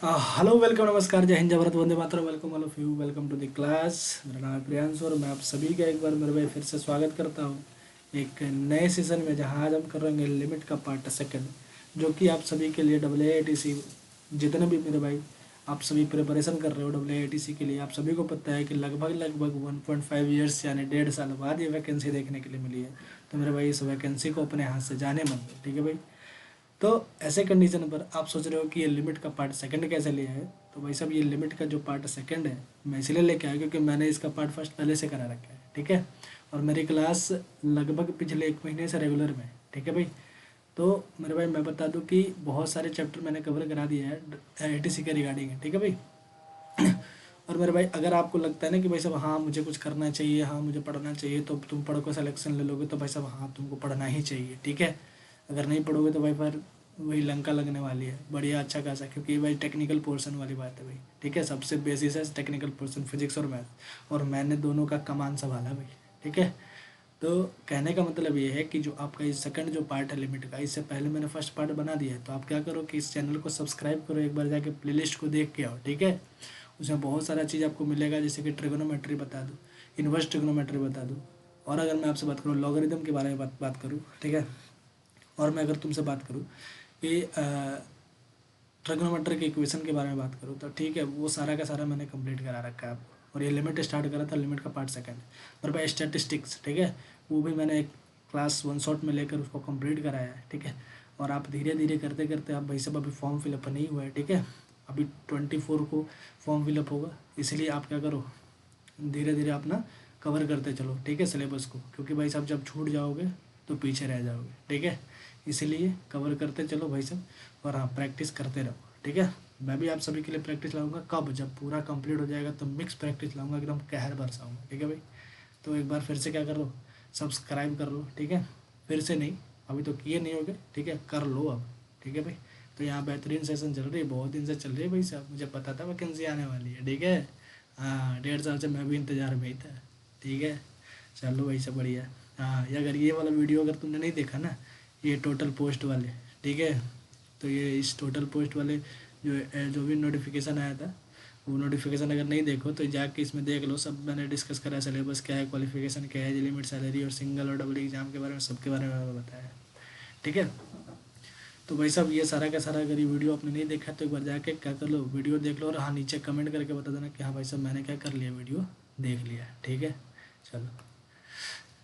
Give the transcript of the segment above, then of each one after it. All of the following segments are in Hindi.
हेलो वेलकम नमस्कार जय हिंद जय भारत वंदे मातरम। Welcome all of you, welcome to the class. मेरा नाम है प्रियांशु और मैं आप सभी का एक बार मेरे भाई फिर से स्वागत करता हूँ एक नए सेशन में, जहाँ आज हम करेंगे लिमिट का पार्ट सेकंड, जो कि आप सभी के लिए WATC, जितने भी मेरे भाई आप सभी प्रिपरेशन कर रहे हो WATC के लिए, आप सभी को पता है कि लगभग लगभग 1.5 ईयर्स यानी 1.5 साल बाद ये वैकेंसी देखने के लिए मिली है। तो मेरे भाई इस वैकेंसी को अपने हाथ से जाने मत दो, ठीक है भाई। तो ऐसे कंडीशन पर आप सोच रहे हो कि ये लिमिट का पार्ट सेकंड कैसे लिया है, तो भाई साहब ये लिमिट का जो पार्ट सेकंड है मैं इसलिए लेके आया क्योंकि मैंने इसका पार्ट फर्स्ट पहले से करा रखा है, ठीक है। और मेरी क्लास लगभग पिछले 1 महीने से रेगुलर में है, ठीक है भाई। तो मेरे भाई मैं बता दूं कि बहुत सारे चैप्टर मैंने कवर करा दिया है ATC के रिगार्डिंग है, ठीक है भाई। और मेरे भाई अगर आपको लगता है ना कि भाई साहब हाँ मुझे कुछ करना चाहिए, हाँ मुझे पढ़ना चाहिए, तो तुम पढ़ को सिलेक्शन ले लोगे, तो भाई साहब हाँ तुमको पढ़ना ही चाहिए, ठीक है। अगर नहीं पढ़ोगे तो भाई फिर वही लंका लगने वाली है बढ़िया अच्छा खासा, क्योंकि भाई टेक्निकल पोर्शन वाली बात है भाई, ठीक है। सबसे बेसिस है टेक्निकल पोर्शन, फिजिक्स और मैथ, और मैंने दोनों का कमान संभाला भाई, ठीक है। तो कहने का मतलब ये है कि जो आपका ये सेकंड जो पार्ट है लिमिट का, इससे पहले मैंने फर्स्ट पार्ट बना दिया है। तो आप क्या करो कि इस चैनल को सब्सक्राइब करो, एक बार जाके प्लेलिस्ट को देख के आओ, ठीक है। उसमें बहुत सारा चीज़ आपको मिलेगा, जैसे कि ट्रिगोनोमेट्री बता दूँ, इन्वर्स ट्रिगोनोमेट्री बता दूँ, और अगर मैं आपसे बात करूँ लॉगरिदम के बारे में बात करूँ, ठीक है। और मैं अगर तुमसे बात करूँ कि ट्रिग्नोमेट्री के इक्वेशन के बारे में बात करूँ, तो ठीक है, वो सारा का सारा मैंने कंप्लीट करा रखा है आपको। और ये लिमिट स्टार्ट करा था, लिमिट का पार्ट सेकंड। और भाई स्टैटिस्टिक्स, ठीक है, वो भी मैंने एक क्लास 1 शॉट में लेकर उसको कंप्लीट कराया है, ठीक है। और आप धीरे धीरे करते करते आप भाई साहब अभी फॉर्म फिलअप नहीं हुआ है, ठीक है। अभी 24 को फॉर्म फिलअप होगा, इसलिए आप क्या करो, धीरे धीरे अपना कवर करते चलो, ठीक है, सिलेबस को, क्योंकि भाई साहब जब छूट जाओगे तो पीछे रह जाओगे, ठीक है। इसीलिए कवर करते चलो भाई साहब, और हाँ प्रैक्टिस करते रहो, ठीक है। मैं भी आप सभी के लिए प्रैक्टिस लाऊंगा, कब, जब पूरा कंप्लीट हो जाएगा तो मिक्स प्रैक्टिस लाऊंगा, एकदम कहर बरसाऊंगा, ठीक है भाई। तो एक बार फिर से क्या कर लो, सब्सक्राइब कर लो, ठीक है। फिर से नहीं, अभी तो किए नहीं होगे, ठीक है, कर लो अब, ठीक है भाई। तो यहाँ बेहतरीन सेशन चल रही है, बहुत दिन से चल रही है भाई साहब, मुझे पता था वैकेंसी आने वाली है, ठीक है। हाँ 1.5 साल से मैं भी इंतज़ार में ही था, ठीक है। चलो भाई साहब बढ़िया। हाँ ये अगर ये वाला वीडियो अगर तुमने नहीं देखा ना, ये टोटल पोस्ट वाले, ठीक है। तो ये इस टोटल पोस्ट वाले जो भी नोटिफिकेशन आया था, वो नोटिफिकेशन अगर नहीं देखो तो जाके इसमें देख लो, सब मैंने डिस्कस करा, सिलेबस क्या है, क्वालिफिकेशन क्या है, एज लिमिट, सैलरी, और सिंगल और डबल एग्जाम के बारे में, सबके बारे में मैंने बताया है, ठीक है। तो भाई साहब ये सारा का सारा अगर ये वीडियो आपने नहीं देखा तो एक बार जाके क्या कर लो, वीडियो देख लो, और हाँ नीचे कमेंट करके बता देना कि हाँ भाई साहब मैंने क्या कर लिया, वीडियो देख लिया, ठीक है। चलो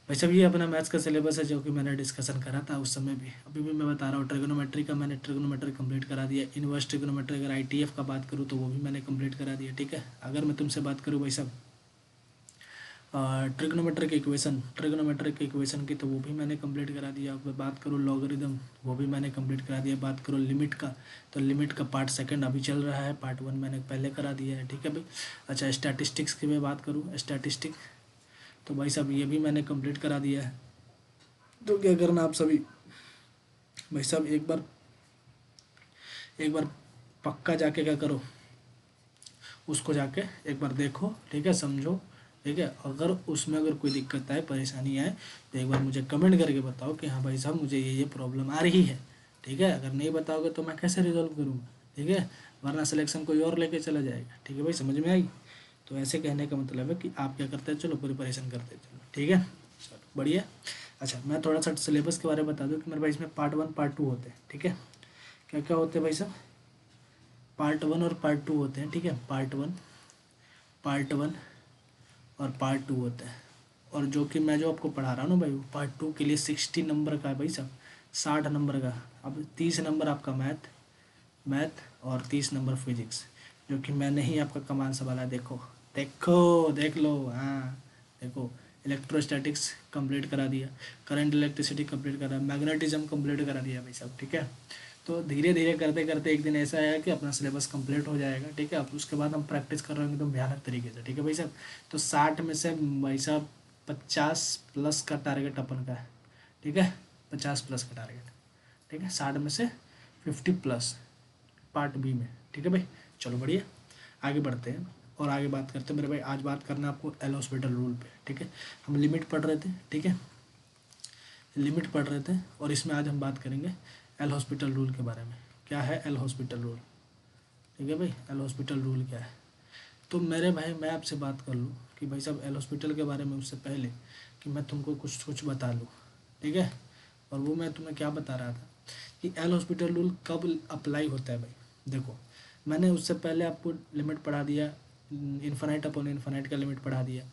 भाई साहब ये अपना मैथ्स का सिलेबस है, जो कि मैंने डिस्कशन करा था उस समय भी, अभी भी मैं बता रहा हूँ। ट्रिगोनोमेट्री का मैंने ट्रिगोनोमेट्री कंप्लीट करा दिया, इनवर्स ट्रिगोनोमेट्री अगर ITF का बात करूँ तो वो भी मैंने कंप्लीट करा दिया, ठीक है। अगर मैं तुमसे बात करूँ भाई साहब ट्रिग्नोमेट्रिक इक्वेशन की, तो वो भी मैंने कंप्लीट करा दिया। अब बात करूँ लॉगरिदम, वो भी मैंने कंप्लीट करा दिया। बात करूँ लिमिट का, तो लिमिट का पार्ट सेकंड अभी चल रहा है, पार्ट 1 मैंने पहले करा दिया है, ठीक है भाई। अच्छा स्टैटिस्टिक्स की मैं बात करूँ, स्टैटिस्टिक, तो भाई साहब ये भी मैंने कंप्लीट करा दिया है। तो क्या करना आप सभी भाई साहब, एक बार पक्का जाके क्या करो, उसको जाके एक बार देखो, ठीक है, समझो, ठीक है। अगर उसमें अगर कोई दिक्कत आए, परेशानी आए, तो एक बार मुझे कमेंट करके बताओ कि हाँ भाई साहब मुझे ये प्रॉब्लम आ रही है, ठीक है। अगर नहीं बताओगे तो मैं कैसे रिजॉल्व करूँगा, ठीक है, वरना सिलेक्शन कोई और लेके चला जाएगा, ठीक है भाई, समझ में आई। तो ऐसे कहने का मतलब है कि आप क्या करते हैं, चलो प्रिपरेशन करते चलो, ठीक है, चलो बढ़िया। अच्छा मैं थोड़ा सा सिलेबस के बारे में बता दूँ कि मेरे भाई इसमें पार्ट 1 पार्ट 2 होते हैं, ठीक है। क्या क्या होते हैं भाई साहब, पार्ट 1 और पार्ट 2 होते हैं, ठीक है। पार्ट वन और पार्ट 2 होता है। और जो कि मैं जो आपको पढ़ा रहा हूँ ना भाई, वो पार्ट 2 के लिए 60 नंबर का है भाई साहब, 60 नंबर का। अब 30 नंबर आपका मैथ और 30 नंबर फिजिक्स, जो कि मैंने ही आपका कमान संभाला। देखो देखो देख लो, हाँ देखो, इलेक्ट्रोस्टैटिक्स कंप्लीट करा दिया, करंट इलेक्ट्रिसिटी कंप्लीट करा, मैग्नेटिज्म कंप्लीट करा दिया भाई साहब, ठीक है। तो धीरे धीरे करते करते एक दिन ऐसा आया कि अपना सिलेबस कंप्लीट हो जाएगा, ठीक है। अब उसके बाद हम प्रैक्टिस कर रहे होंगे एकदम भयानक तरीके से, ठीक है भाई साहब। तो 60 में से भाई साहब 50 प्लस का टारगेट अपन का है, ठीक है, 50 प्लस का टारगेट, ठीक है। 60 में से 50 प्लस पार्ट बी में, ठीक है भाई। चलो बढ़िया, आगे बढ़ते हैं और आगे बात करते हैं मेरे भाई। आज बात करना है आपको एल हॉस्पिटल रूल पे, ठीक है। हम लिमिट पढ़ रहे थे, ठीक है, लिमिट पढ़ रहे थे, और इसमें आज हम बात करेंगे एल हॉस्पिटल रूल के बारे में। क्या है एल हॉस्पिटल रूल, ठीक है भाई, एल हॉस्पिटल रूल क्या है। तो मेरे भाई मैं आपसे बात कर लूँ कि भाई साहब एल हॉस्पिटल के बारे में उससे पहले कि मैं तुमको कुछ कुछ बता लूँ, ठीक है। और वो मैं तुम्हें क्या बता रहा था कि एल हॉस्पिटल रूल कब अप्लाई होता है भाई। देखो, मैंने उससे पहले आपको लिमिट पढ़ा दिया, इन्फानाइट अपॉन इन्फानाइट का लिमिट पढ़ा दिया,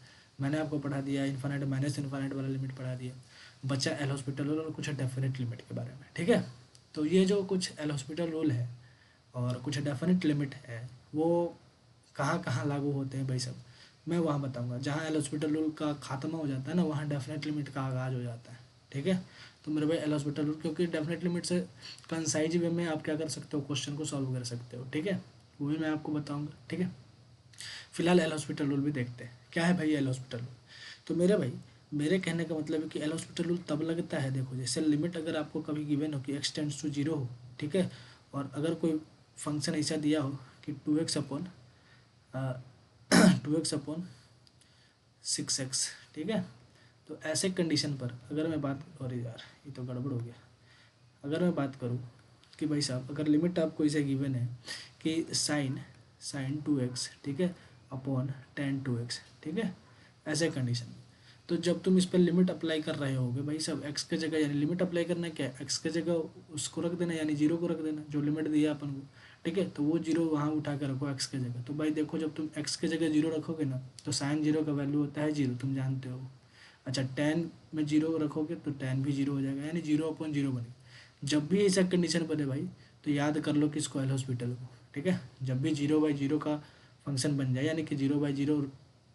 मैंने आपको पढ़ा दिया इन्फानाइट माइनस इन्फानाइट वाला लिमिट पढ़ा दिया। बचा एल हॉस्पिटल रूल और कुछ डेफिनेट लिमिट के बारे में, ठीक है। तो ये जो कुछ एल हॉस्पिटल रूल है और कुछ डेफिनेट लिमिट है, वो कहाँ कहाँ लागू होते हैं भाई साहब, मैं वहाँ बताऊँगा। जहाँ एल हॉस्पिटल रूल का खात्मा हो जाता है ना, वहाँ डेफिनेट लिमिट का आगाज़ हो जाता है, ठीक है। तो मेरे भाई एल हॉस्पिटल रूल, क्योंकि डेफिनेट लिमिट से कंसाइज वे में आप क्या कर सकते हो, क्वेश्चन को सॉल्व कर सकते हो, ठीक है। वो भी मैं आपको बताऊँगा, ठीक है। फिलहाल एल हॉस्पिटल रूल भी देखते हैं क्या है भाई एल हॉस्पिटल रूल। तो मेरे भाई, मेरे कहने का मतलब है कि एल हॉस्पिटल रूल तब लगता है, देखो जैसे लिमिट अगर आपको कभी गिवन हो कि एक्स टेंड्स टू जीरो हो, ठीक है। और अगर कोई फंक्शन ऐसा दिया हो कि 2x अपॉन 6x, ठीक है। तो ऐसे कंडीशन पर अगर मैं बात, अरे यार ये तो गड़बड़ हो गया, अगर मैं बात करूँ कि भाई साहब अगर लिमिट आपको इसे गिवन है कि साइन 2x, ठीक है, अपॉन tan 2x, ठीक है, ऐसे कंडीशन में, तो जब तुम इस पर लिमिट अप्लाई कर रहे होगे भाई साहब, एक्स के जगह, यानी लिमिट अप्लाई करना क्या है, एक्स के जगह उसको रख देना, यानी जीरो को रख देना जो लिमिट दिया अपन को, ठीक है। तो वो जीरो वहाँ उठा कर रखो एक्स के जगह। तो भाई देखो, जब तुम एक्स के जगह जीरो रखोगे ना, तो साइन जीरो का वैल्यू होता है जीरो, तुम जानते हो। अच्छा, टेन में जीरो रखोगे तो टेन भी जीरो हो जाएगा, यानी जीरो अपॉन जीरो बनेगा। जब भी ऐसा कंडीशन बने भाई, तो याद कर लो किसको, एल हॉस्पिटल को, ठीक है। जब भी जीरो बाई जीरो का फंक्शन बन जाए, यानी कि जीरो बाई जीरो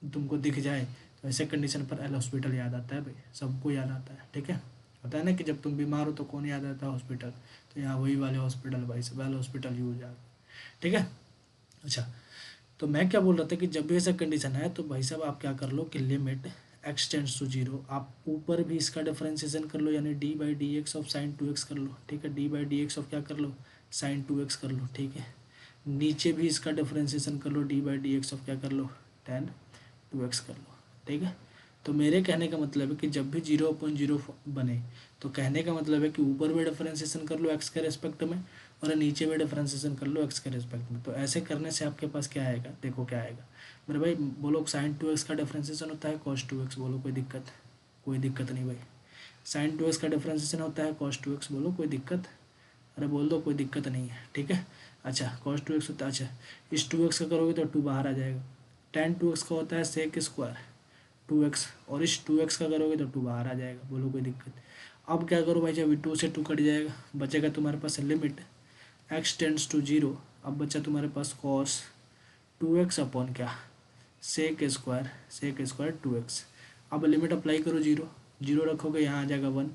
तुमको दिख जाए, तो ऐसे कंडीशन पर एल हॉस्पिटल याद आता है भाई, सबको याद आता है, ठीक है। होता है ना कि जब तुम बीमार हो तो कौन याद आता है, हॉस्पिटल। तो यहाँ वही वाले हॉस्पिटल भाई, सब एल हॉस्पिटल यूज आ, ठीक है। अच्छा, तो मैं क्या बोल रहा था कि जब भी ऐसा कंडीशन है तो भाई साहब आप क्या कर लो कि limit X tends to zero, आप ऊपर भी इसका डिफरेंशिएशन कर लो, यानी D by D X of sine 2x कर लो, ठीक है। D by D X of क्या कर लो, साइन 2x कर लो, ठीक है। नीचे भी इसका डिफरेंशिएशन कर लो, D by D X of क्या कर लो, tan 2x कर लो, ठीक है। तो मेरे कहने का मतलब है कि जब भी जीरो अपॉन जीरो बने, तो कहने का मतलब है कि ऊपर भी डिफरेंशिएशन कर लो एक्स के रेस्पेक्ट में, और नीचे भी डिफरेंशिएशन कर लो एक्स के रेस्पेक्ट में। तो ऐसे करने से आपके पास क्या आएगा, देखो क्या आएगा मेरे भाई, बोलो साइन 2x का डिफरेंशिएशन होता है कॉस 2x, बोलो कोई दिक्कत, कोई दिक्कत नहीं भाई। साइन 2x का डिफरेंशिएशन होता है कॉस 2x, बोलो कोई दिक्कत, अरे बोल दो कोई दिक्कत नहीं है, ठीक है। अच्छा, कॉस 2x होता है, अच्छा इस 2x का करोगे तो 2 बाहर आ जाएगा। tan 2x का होता है सेक स्क्वायर 2x, और इस 2x का करोगे तो 2 बाहर आ जाएगा, बोलो कोई दिक्कत। अब क्या करो भाई, जब 2 से 2 कट जाएगा, बचेगा तुम्हारे पास limit X tends to zero. अब बच्चा तुम्हारे पास कॉस 2x अपॉन क्या, सेक स्क्वायर 2x। अब लिमिट अप्लाई करो, जीरो जीरो रखोगे यहाँ आ जाएगा 1,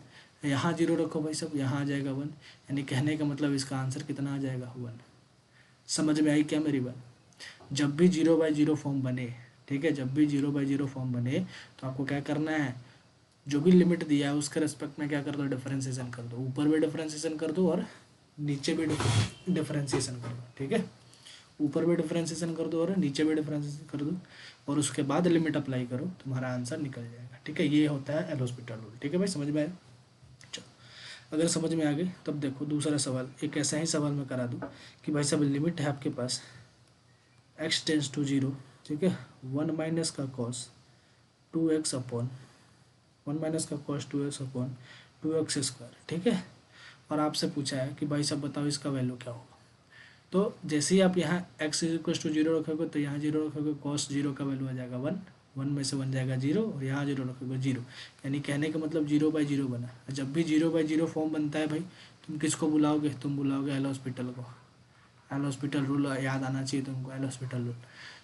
यहाँ जीरो रखो भाई सब, यहाँ आ जाएगा 1, यानी कहने का मतलब इसका आंसर कितना आ जाएगा, 1। समझ में आई क्या मेरी बात। जब भी जीरो बाई जीरो फॉर्म बने, ठीक है, जब भी जीरो बाई जीरो फॉर्म बने, तो आपको क्या करना है, जो भी लिमिट दिया है उसके रेस्पेक्ट में क्या कर दो, डिफरेंशिएशन कर दो, ऊपर भी डिफरेंशिएशन कर दो और नीचे भी डिफरेंशिएशन कर दो, ठीक है। ऊपर भी डिफरेंशिएशन कर दो और नीचे भी डिफरेंशिएशन कर दो, और उसके बाद लिमिट अप्लाई करो, तुम्हारा आंसर निकल जाएगा, ठीक है। ये होता है एल हॉस्पिटल रूल, ठीक है भाई, समझ में आया। चलो, अगर समझ में आ गई तब देखो दूसरा सवाल, एक ऐसा ही सवाल मैं करा दूँ कि भाई साहब लिमिट है आपके पास एक्स टेंस टू जीरो, ठीक है, 1 - का कॉस 2x अपॉन 2x ठीक है। और आपसे पूछा है कि भाई साहब बताओ इसका वैल्यू क्या होगा। तो जैसे ही आप यहाँ x इक्वल टू जीरो रखोगे, तो यहाँ जीरो रखोगे, कॉस जीरो का वैल्यू आ जाएगा 1, 1 में से 1 जाएगा जीरो, और यहाँ जीरो रखोगे जीरो, यानी कहने का मतलब जीरो बाई जीरो बना। जब भी जीरो बाई जीरो फॉर्म बनता है भाई, तुम किसको बुलाओगे, तुम बुलाओगे एल हॉस्पिटल को। एल हॉस्पिटल रूल याद आना चाहिए तुमको, एल हॉस्पिटल रूल।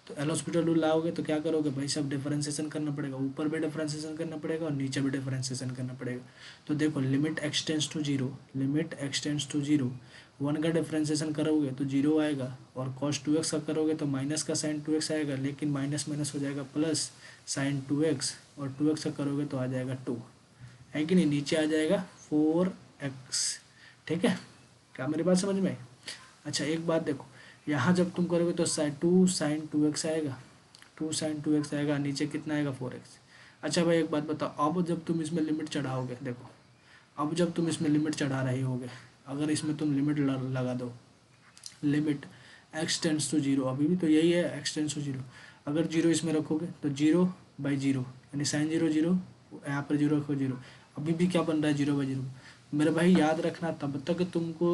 तो एल हॉस्पिटल रूल लाओगे तो क्या करोगे भाई, सब डिफरेंशिएशन करना पड़ेगा, ऊपर भी डिफरेंशिएशन करना पड़ेगा और नीचे भी डिफरेंशिएशन करना पड़ेगा। तो देखो limit X tends to zero, limit X tends to zero, 1 का डिफरेंशिएशन करोगे तो जीरो आएगा, और कॉस 2x का करोगे तो माइनस का साइन 2x आएगा, लेकिन माइनस माइनस हो जाएगा प्लस साइन 2x, और 2x का करोगे तो आ जाएगा 2, है कि नहीं, नीचे आ जाएगा 4x, ठीक है। क्या मेरी बात समझ में आई। अच्छा एक बात देखो, यहाँ जब तुम करोगे तो टू साइन 2x आएगा, 2 sin 2x आएगा, नीचे कितना आएगा 4x। अच्छा भाई एक बात बताओ, अब जब तुम इसमें लिमिट चढ़ाओगे, देखो अब जब तुम इसमें लिमिट चढ़ा रहे होगे, अगर इसमें तुम लिमिट लगा दो, limit X tends to zero, अभी भी तो यही है एक्स टेंस टू जीरो। अगर जीरो इसमें रखोगे तो जीरो बाई जीरो यानी साइन जीरो जीरो, यहाँ पर जीरो रखो जीरो, अभी भी क्या बन रहा है जीरो बाई जीरो। मेरे भाई याद रखना तब तक तुमको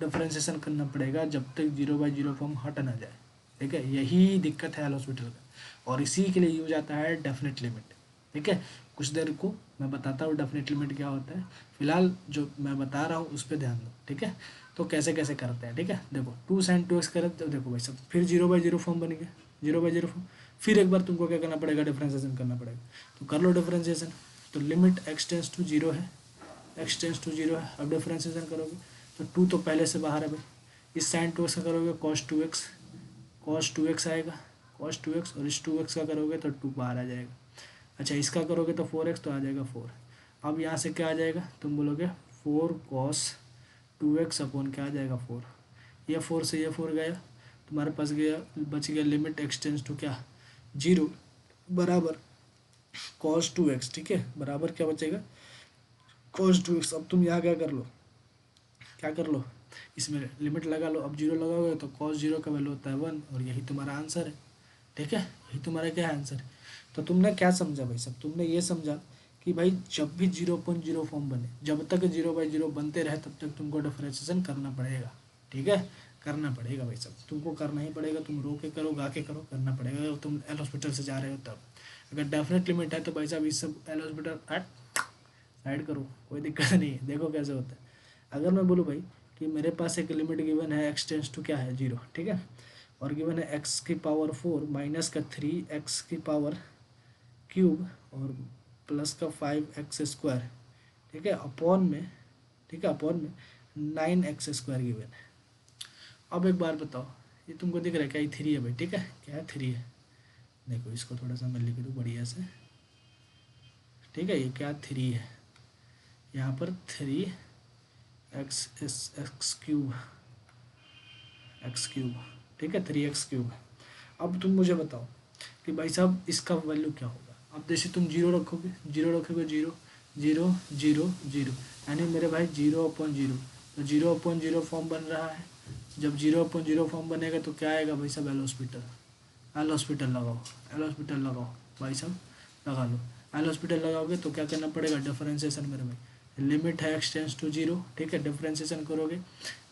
डिफ्रेंशिएशन करना पड़ेगा जब तक जीरो बाई जीरो फॉर्म हट ना जाए, ठीक है। यही दिक्कत है एल हॉस्पिटल का, और इसी के लिए यूज आता है डेफिनेट लिमिट, ठीक है। कुछ देर को मैं बताता हूँ डेफिनेट लिमिट क्या होता है, फिलहाल जो मैं बता रहा हूँ उस पर ध्यान दो, ठीक है। तो कैसे कैसे करते हैं, ठीक है। देखो टू साइन टू एक्स करें तो देखो भाई सब फिर जीरो बाई जीरो फॉर्म बन गया, जीरो बाई जीरो फॉर्म। फिर एक बार तुमको क्या करना पड़ेगा, डिफ्रेंशिएशन करना पड़ेगा। तो कर लो डिफ्रेंशिएशन। तो limit X tends to zero है, एक्स टेंस टू जीरो है। अब डिफ्रेंशिएशन करोगे तो टू तो पहले से बाहर है भाई, इस साइन टू एक्स का करोगे cos two x, cos two x आएगा, कॉस टू एक्स, और इस टू एक्स का करोगे तो टू बाहर आ जाएगा। अच्छा इसका करोगे तो फोर एक्स तो आ जाएगा फोर। अब यहाँ से क्या आ जाएगा, तुम बोलोगे four cos two x upon क्या आ जाएगा फोर, ये फोर से ये फोर गया, तुम्हारे पास गया बच गया लिमिट एक्स टेंस टू क्या जीरो बराबर कॉस टू एक्स, ठीक है। बराबर क्या बचेगा कॉस टू एक्स। अब तुम यहाँ क्या कर लो, क्या कर लो, इसमें लिमिट लगा लो। अब जीरो लगाओगे तो कॉस जीरो का वैल्यू होता है वन, और यही तुम्हारा आंसर है, ठीक है। यही तुम्हारा क्या है आंसर। तो तुमने क्या समझा भाई सब, तुमने ये समझा कि भाई जब भी जीरो पॉइंट जीरो फॉर्म बने, जब तक जीरो बाई जीरो बनते रहे तब तक तुमको डिफरेंशिएशन करना पड़ेगा, ठीक है। करना पड़ेगा भाई सब, तुमको करना ही पड़ेगा। तुम रो के करो गा के करो, करना पड़ेगा। अगर तुम एल हॉस्पिटल से जा रहे हो तब, अगर डेफिनेट लिमिट है तो भाई साहब इस सब एल हॉस्पिटल साइड करो, कोई दिक्कत नहीं है। देखो कैसे होता है। अगर मैं बोलूँ भाई कि मेरे पास एक लिमिट गिवन है एक्स टेंस टू क्या है जीरो, ठीक है, और गिवन है एक्स की पावर फोर माइनस का थ्री एक्स की पावर क्यूब और प्लस का फाइव एक्स स्क्वायर, ठीक है, अपॉन में, ठीक है, अपॉन में नाइन एक्स स्क्वायर गिवन है। अब एक बार बताओ, ये तुमको दिख रहा है क्या, ये थ्री है भाई, ठीक है, क्या है थ्री है। देखो इसको थोड़ा सा मैं लिख दूँ बढ़िया से, ठीक है। ये क्या थ्री है, यहाँ पर three x cube, x cube, ठीक है, थ्री एक्स क्यूब। अब तुम मुझे बताओ कि भाई साहब इसका वैल्यू क्या होगा। अब जैसे तुम जीरो रखोगे, जीरो रखोगे, जीरो जीरो जीरो जीरो, यानी मेरे भाई जीरो अपॉन जीरो, तो जीरो अपॉन जीरो फॉर्म बन रहा है। जब जीरो अपॉन जीरो फॉर्म बनेगा तो क्या आएगा भाई साहब, एल हॉस्पिटल। एल हॉस्पिटल लगाओ, एल हॉस्पिटल लगाओ भाई साहब, लगा लो। एल हॉस्पिटल लगाओगे तो क्या करना पड़ेगा, डिफरेंशिएशन मेरे भाई। लिमिट है एक्स टेंस टू जीरो, ठीक है, डिफरेंशिएशन करोगे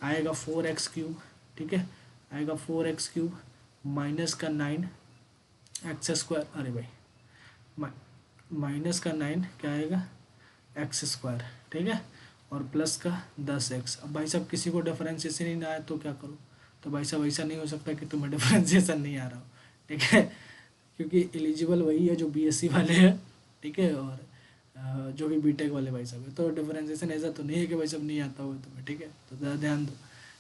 आएगा फोर एक्स क्यूब, ठीक है, आएगा फोर एक्स क्यूब माइनस का नाइन एक्स स्क्वायर, अरे भाई माइनस का नाइन क्या आएगा एक्स स्क्वायर, ठीक है, और प्लस का दस एक्स। अब भाई साहब किसी को डिफरेंशिएशन ही ना आए तो क्या करो, तो भाई साहब ऐसा नहीं हो सकता कि तुम्हें डिफरेंशिएशन नहीं आ रहा हो, ठीक है, क्योंकि एलिजिबल वही है जो बीएससी वाले हैं, ठीक है, और जो भी बीटेक वाले भाई साहब है। तो डिफरेंशिएशन ऐसा तो नहीं है कि भाई साहब नहीं आता हो तुम्हें, ठीक है। तो ज़रा ध्यान दो,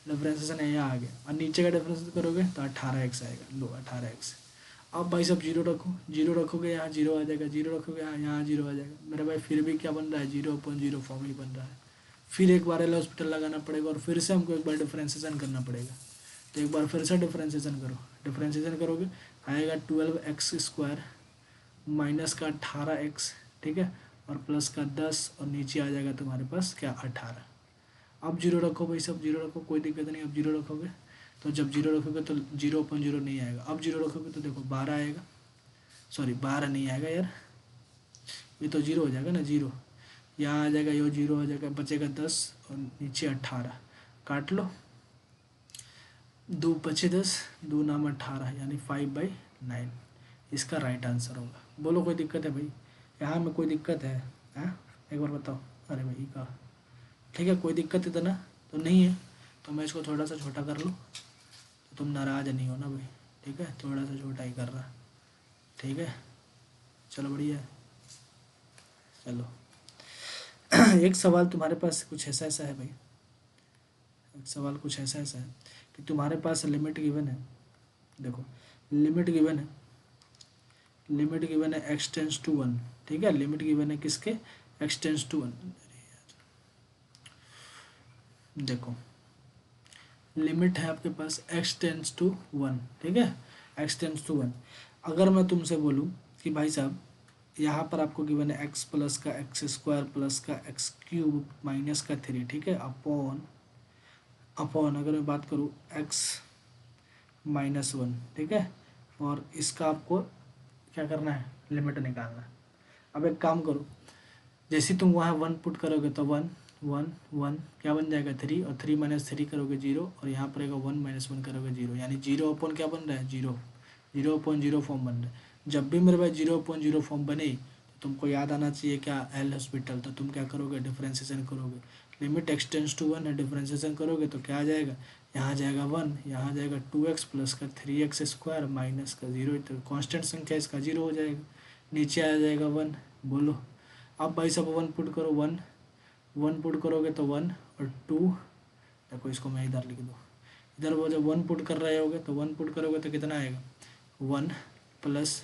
डिफरेंशिएशन यहाँ आ गया, और नीचे का डिफरेंशिएशन करोगे तो अट्ठारह एक्स आएगा, लो अट्ठारह एक्स। अब भाई साहब जीरो रखो, जीरो रखोगे यहाँ जीरो आ जाएगा, जीरो रखोगे यहाँ जीरो आ जाएगा। मेरा भाई फिर भी क्या बन रहा है, जीरो अपॉन जीरो फॉर्म ही बन रहा है। फिर एक बार एल हॉस्पिटल लगाना पड़ेगा, और फिर से हमको एक बार डिफरेंशिएशन करना पड़ेगा। तो एक बार फिर से डिफरेंशिएशन करो, डिफरेंशिएशन करोगे आएगा ट्वेल्व एक्स स्क्वायर माइनस का अट्ठारह एक्स, ठीक है, और प्लस का दस, और नीचे आ जाएगा तुम्हारे पास क्या अट्ठारह। अब जीरो रखो भाई सब, जीरो रखो, कोई दिक्कत नहीं। अब जीरो रखोगे तो जब जीरो रखोगे तो जीरो अपन जीरो नहीं आएगा। अब जीरो रखोगे तो देखो बारह आएगा, सॉरी बारह नहीं आएगा यार, ये तो जीरो हो जाएगा ना, जीरो यहाँ आ जाएगा, ये जीरो हो जाएगा, बचेगा दस और नीचे अट्ठारह, काट लो, दो पचे दस, दो नाम अट्ठारह, यानी फाइव बाई नाइन इसका राइट आंसर होगा। बोलो कोई दिक्कत है भाई, यहाँ में कोई दिक्कत है, हाँ एक बार बताओ। अरे भाई का ठीक है, कोई दिक्कत इतना तो नहीं है। तो मैं इसको थोड़ा सा छोटा कर लूँ, तो तुम नाराज़ नहीं हो ना भाई, ठीक है, थोड़ा सा छोटा ही कर रहा, ठीक है, चलो बढ़िया है। चलो एक सवाल तुम्हारे पास कुछ ऐसा ऐसा है भाई, एक सवाल कुछ ऐसा ऐसा है कि तुम्हारे पास लिमिट गिवन है, देखो लिमिट गिवन है, लिमिट गिवन है एक्स टेंस टू वन, ठीक है, लिमिट गिवन है किसके, एक्स टेंस टू वन। देखो लिमिट है आपके पास एक्स टेंस टू वन, ठीक है, एक्स टेंस टू वन। अगर मैं तुमसे बोलूँ कि भाई साहब यहाँ पर आपको गिवन है एक्स प्लस का एक्स स्क्वायर प्लस का एक्स क्यूब माइनस का थ्री, ठीक है, अपॉन अपॉन अगर मैं बात करूँ एक्स -1, ठीक है। और इसका आपको क्या करना है, लिमिट निकालना है। अब एक काम करो, जैसे तुम वहाँ 1 पुट करोगे तो 1 1 1 क्या बन जाएगा 3, और 3 - 3 करोगे 0, और यहाँ पर 1 - 1 करोगे 0, यानी 0 क्या बन रहा है 0, 0/0 फॉर्म बन रहा है। जब भी मेरे पास 0/0 फॉर्म बने तो तुमको याद आना चाहिए क्या, एल हॉस्पिटल, तो तुम क्या करोगे, डिफ्रेंसिएशन करोगे। लिमिट एक्सटेंड्स टू 1 है, डिफ्रेंसिएशन करोगे तो क्या आ जाएगा, यहाँ आ जाएगा 1, यहाँ आ जाएगा 2x प्लस का 3x² माइनस का 0, तो कांस्टेंट संख्या इसका 0 हो जाएगा, नीचे आ जाएगा 1। बोलो अब भाई सब 1 पुट करो, 1 1 पुट करोगे तो 1 और 2, देखो इसको मैं इधर लिख दूँ, इधर वो जब 1 पुट कर रहे होगे तो 1 पुट करोगे तो कितना आएगा 1 प्लस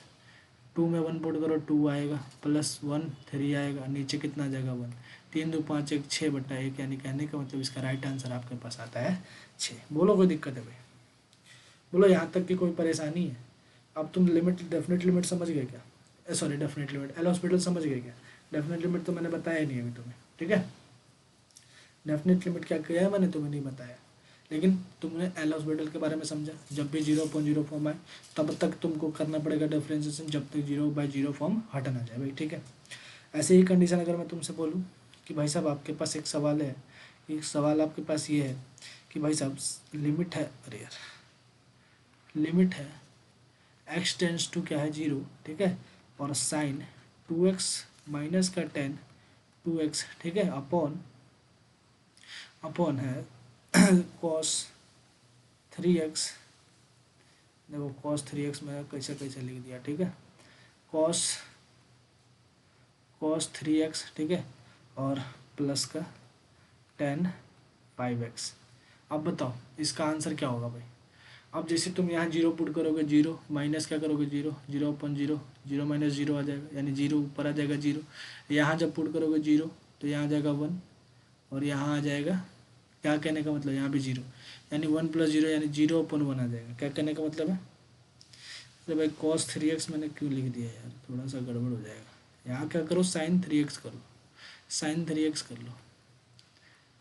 2 में 1 पुट करो 2 आएगा, +1 3 आएगा, नीचे कितना आ जाएगा 1, 3 2 5 1 6/1, यानी कहने का मतलब इसका राइट आंसर आपके पास आता है 6। बोलो कोई दिक्कत है भाई, बोलो यहाँ तक की कोई परेशानी है। अब तुम लिमिट, डेफिनेट लिमिट समझ गए क्या, sorry definite limit, L hospital समझ गए क्या, डेफिनेट लिमिट तो मैंने बताया नहीं अभी तुम्हें, ठीक है। डेफिनेट लिमिट क्या किया है मैंने तुम्हें नहीं बताया, लेकिन तुमने एल हॉस्पिटल के बारे में समझा। जब भी 0/0 फॉर्म आए तब तक तुमको करना पड़ेगा डिफरेंशिएशन, जब तक 0/0 फॉर्म हट ना जाए भाई, ठीक है। ऐसे ही कंडीशन अगर मैं तुमसे बोलूँ कि भाई साहब आपके पास एक सवाल है, एक सवाल आपके पास ये है कि भाई साहब लिमिट है, अरे यार लिमिट है x टेंस टू क्या है 0, ठीक है, और साइन 2x माइनस का 10 2x, ठीक है, अपॉन है cos 3x, देखो cos 3x मैं कैसे कैसे लिख दिया, ठीक है, cos 3x, ठीक है, और प्लस का 10 5x। अब बताओ इसका आंसर क्या होगा भाई। अब जैसे तुम यहाँ 0 पुट करोगे 0, माइनस क्या करोगे 0, 0/0, 0 - 0 आ जाएगा, यानी 0 ऊपर आ जाएगा 0, यहाँ जब पुट करोगे 0 तो यहाँ आ जाएगा 1, और यहाँ आ जाएगा, क्या कहने का मतलब यहाँ भी 0, यानी 1 + 0 यानी 0/1 आ जाएगा। क्या कहने का मतलब है, अरे भाई cos 3x मैंने क्यों लिख दिया यार, थोड़ा सा गड़बड़ हो जाएगा। यहाँ क्या करो sin 3x कर लो, sin 3x कर लो,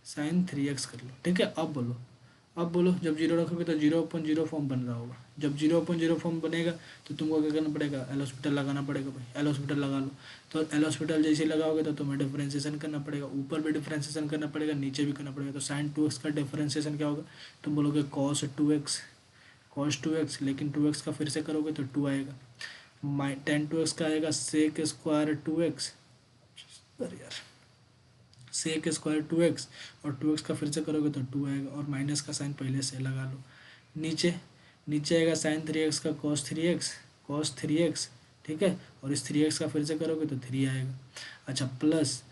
sin 3x कर लो, ठीक है। अब बोलो जब 0 रखोगे तो 0/0 फॉर्म बन रहा होगा। जब 0/0 फॉर्म बनेगा तो तुमको क्या करना पड़ेगा, एल हॉस्पिटल लगाना पड़ेगा भाई, एल हॉस्पिटल लगा लो। तो एल हॉस्पिटल जैसे लगाओगे तो तुम्हें डिफरेंशिएशन करना पड़ेगा, ऊपर भी डिफरेंशिएशन करना पड़ेगा, नीचे भी करना पड़ेगा। तो sin 2x का डिफरेंशिएशन क्या होगा, तुम बोलोगे cos 2x, लेकिन 2x का फिर से करोगे तो 2 आएगा, 10 2x का आएगा sec² 2x, अरे यार sec² 2x, और 2x का फिर से करोगे तो 2 आएगा, और माइनस का साइन पहले से लगा लो। नीचे आएगा sin 3x का cos 3x, ठीक है, और इस 3x का फिर से करोगे तो 3 आएगा। अच्छा प्लस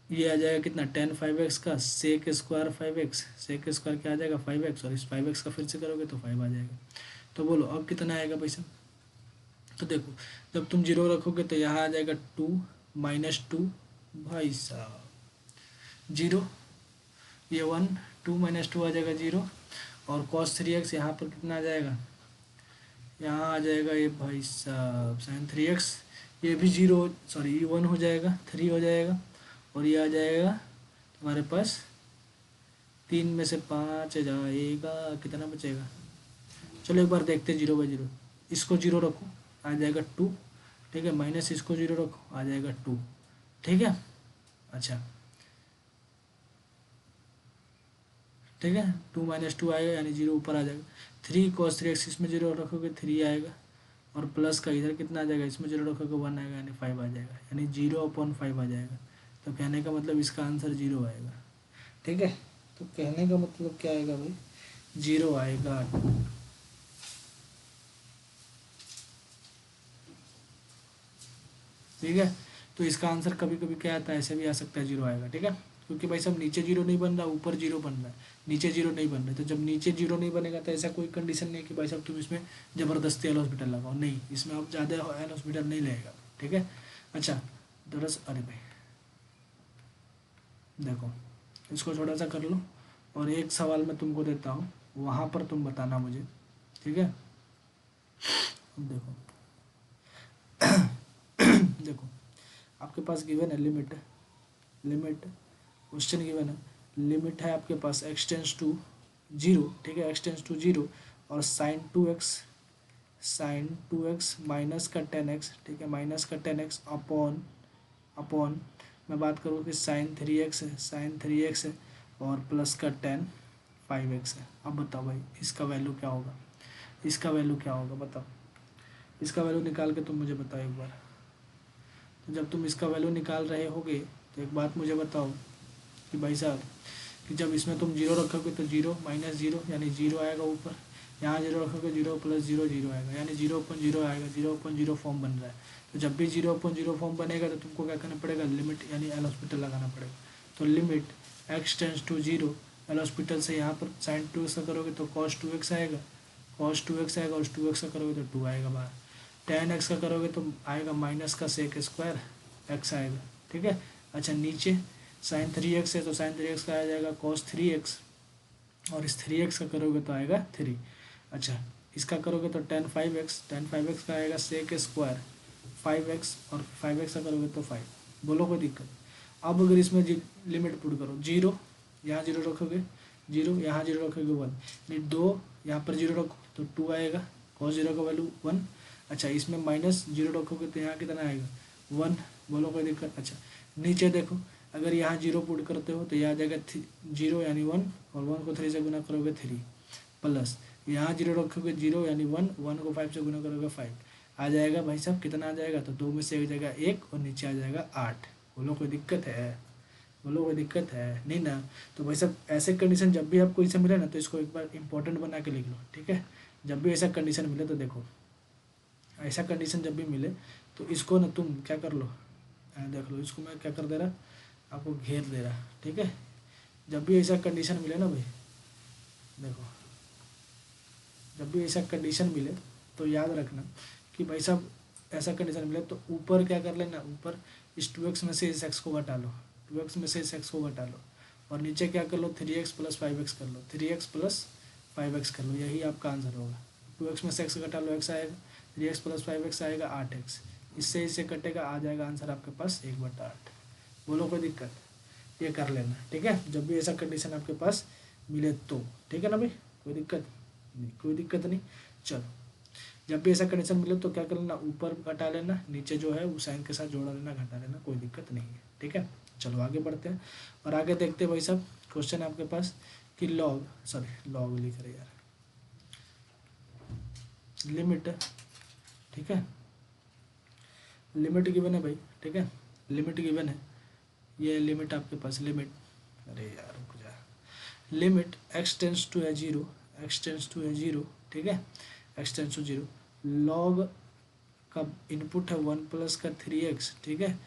ये आ जाएगा कितना 10 5x का sec² 5x, sec² क्या आ जाएगा 5x, और इस 5x का फिर से करोगे तो 5 आ जाएगा। तो बोलो अब कितना आएगा पैसा, तो देखो जब तुम 0 रखोगे तो यहाँ आ जाएगा 2 - 2, भाई साहब 0, ये 1 2 - 2 आ जाएगा 0, और cos 3x यहाँ पर कितना आ जाएगा, यहाँ आ जाएगा ये भाई साहब sin 3x, ये भी 0, सॉरी ये 1 हो जाएगा 3 हो जाएगा, और ये आ जाएगा तुम्हारे पास 3 में से 5 जाएगा, कितना बचेगा, चलो एक बार देखते 0/0, इसको 0 रखो आ जाएगा 2, ठीक है, माइनस इसको 0 रखो आ जाएगा 2, ठीक है। अच्छा ठीक है, 2 - 2 आएगा यानी 0 ऊपर आ जाएगा, 3 cos 3x इसमें 0 रखोगे 3 आएगा, और प्लस का इधर कितना आ जाएगा, इसमें 0 रखोगे 1 आएगा, यानी 5 आ जाएगा, यानी 0/5 आ जाएगा। तो कहने का मतलब इसका आंसर 0 आएगा, ठीक है। तो कहने का मतलब क्या आएगा भाई, 0 आएगा। ठीक है, तो इसका आंसर कभी कभी क्या आता है, ऐसे भी आ सकता है 0 आएगा, ठीक है। क्योंकि भाई सब नीचे 0 नहीं बन रहा, ऊपर 0 बन रहा है, नीचे 0 नहीं बन रहा, तो जब नीचे 0 नहीं बनेगा तो ऐसा कोई कंडीशन नहीं है कि भाई साहब तुम इसमें ज़बरदस्ती एल हॉस्पिटल लगाओ, नहीं, इसमें आप ज़्यादा एल हॉस्पिटल नहीं लगेगा, ठीक है। अच्छा अरे भाई देखो इसको थोड़ा सा कर लो, और एक सवाल मैं तुमको देता हूँ, वहाँ पर तुम बताना मुझे, ठीक है। अब देखो देखो आपके पास गिवन है लिमिट क्वेश्चन गिवन है, लिमिट है आपके पास x टेंस टू 0, ठीक है, x टेंस टू 0, और साइन 2x माइनस का 10x, ठीक है, माइनस का 10x अपॉन मैं बात करूँ कि साइन 3x है, साइन 3x है और प्लस का 5x है। अब बताओ भाई इसका वैल्यू क्या होगा, इसका वैल्यू क्या होगा बताओ, इसका वैल्यू निकाल के तुम मुझे बताओ एक बार। तो जब तुम इसका वैल्यू निकाल रहे होगे तो एक बात मुझे बताओ कि भाई साहब कि जब इसमें तुम जीरो रखोगे तो जीरो माइनस जीरो यानी जीरो आएगा ऊपर, यहाँ जीरो रखोगे जीरो प्लस जीरो जीरो आएगा यानी जीरो अपन जीरो आएगा, जीरो अपन जीरो फॉर्म बन रहा है। तो जब भी जीरो अपन जीरो फॉर्म बनेगा तो तुमको क्या करना पड़ेगा, लिमिट यानी एल हॉस्पिटल लगाना पड़ेगा। तो limit x tends to zero, L'Hospital से यहाँ पर साइन 2x का करोगे तो कॉस 2x आएगा, कॉस 2x आएगा और 2x का करोगे तो 2 आएगा बाहर, 10x का करोगे तो आएगा माइनस का सेक स्क्वायर x आएगा, ठीक है। अच्छा नीचे साइन 3x है तो साइन 3x का आ जाएगा cos 3x और इस 3x का करोगे तो आएगा 3। अच्छा इसका करोगे तो tan 5x का आएगा सेक स्क्वायर 5x और 5x का करोगे तो 5। बोलो कोई दिक्कत। अब अगर इसमें लिमिट पुट करो, जीरो यहाँ जीरो रखोगे जीरो, यहाँ जीरो रखोगे 1, नहीं 2 यहाँ पर जीरो रखो तो 2 आएगा, cos 0 का वैल्यू 1। अच्छा इसमें माइनस जीरो रखोगे तो यहाँ कितना आएगा 1। बोलो कोई दिक्कत। अच्छा नीचे देखो अगर यहाँ जीरो पुट करते हो तो यहाँ आ जाएगा जीरो यानी 1 और 1 को 3 से गुना करोगे 3 प्लस यहाँ जीरो रखोगे जीरो यानी 1 को 5 से गुना करोगे 5 आ जाएगा भाई साहब कितना आ जाएगा, तो 2 में से एक जगह 1 और नीचे आ जाएगा 8। बोलो कोई दिक्कत है, बोलो कोई दिक्कत है नहीं ना। तो भाई साहब ऐसे कंडीशन जब भी आपको इसे मिले ना तो इसको एक बार इंपॉर्टेंट बना के लिख लो, ठीक है। जब भी ऐसा कंडीशन मिले तो देखो, ऐसा कंडीशन जब भी मिले तो इसको ना तुम क्या कर लो, देख लो इसको मैं क्या कर दे रहा आपको घेर दे रहा, ठीक है। जब भी ऐसा कंडीशन मिले ना भाई देखो, जब भी ऐसा कंडीशन मिले तो याद रखना कि भाई साहब ऐसा कंडीशन मिले तो ऊपर क्या कर लेना, ऊपर इस 2x में से इस x को घटा लो, 2x में से इस x को घटा लो और नीचे क्या कर लो 3x प्लस 5x कर लो, 3x प्लस 5x कर लो, यही आपका आंसर होगा। 2x में से x घटा लो x आएगा, 3x प्लस 5x आएगा 8x, इससे इससे कटेगा आ जाएगा आंसर आपके पास 1/8। बोलो कोई दिक्कत, ये कर लेना, ठीक है। जब भी ऐसा कंडीशन आपके पास मिले तो, ठीक है ना भाई, कोई दिक्कत नहीं, कोई दिक्कत नहीं। चलो जब भी ऐसा कंडीशन मिले तो क्या कर लेना, ऊपर घटा लेना, नीचे जो है वो साइन के साथ जोड़ा लेना, घटा लेना, कोई दिक्कत नहीं है, ठीक है। चलो आगे बढ़ते हैं और आगे देखते हैं भाई साहब क्वेश्चन आपके पास कि लॉग लिख रहे यार, लिमिट, ठीक है, लिमिट गिवन है भाई, ठीक है, लिमिट गिवन है, ये लिमिट आपके पास लिमिट, अरे यार रुक जा, लिमिट x टेंस टू है जीरो, x टेंस टू है जीरो, ठीक है, x tends to zero, log का इनपुट है 1 प्लस का 3x, ठीक है,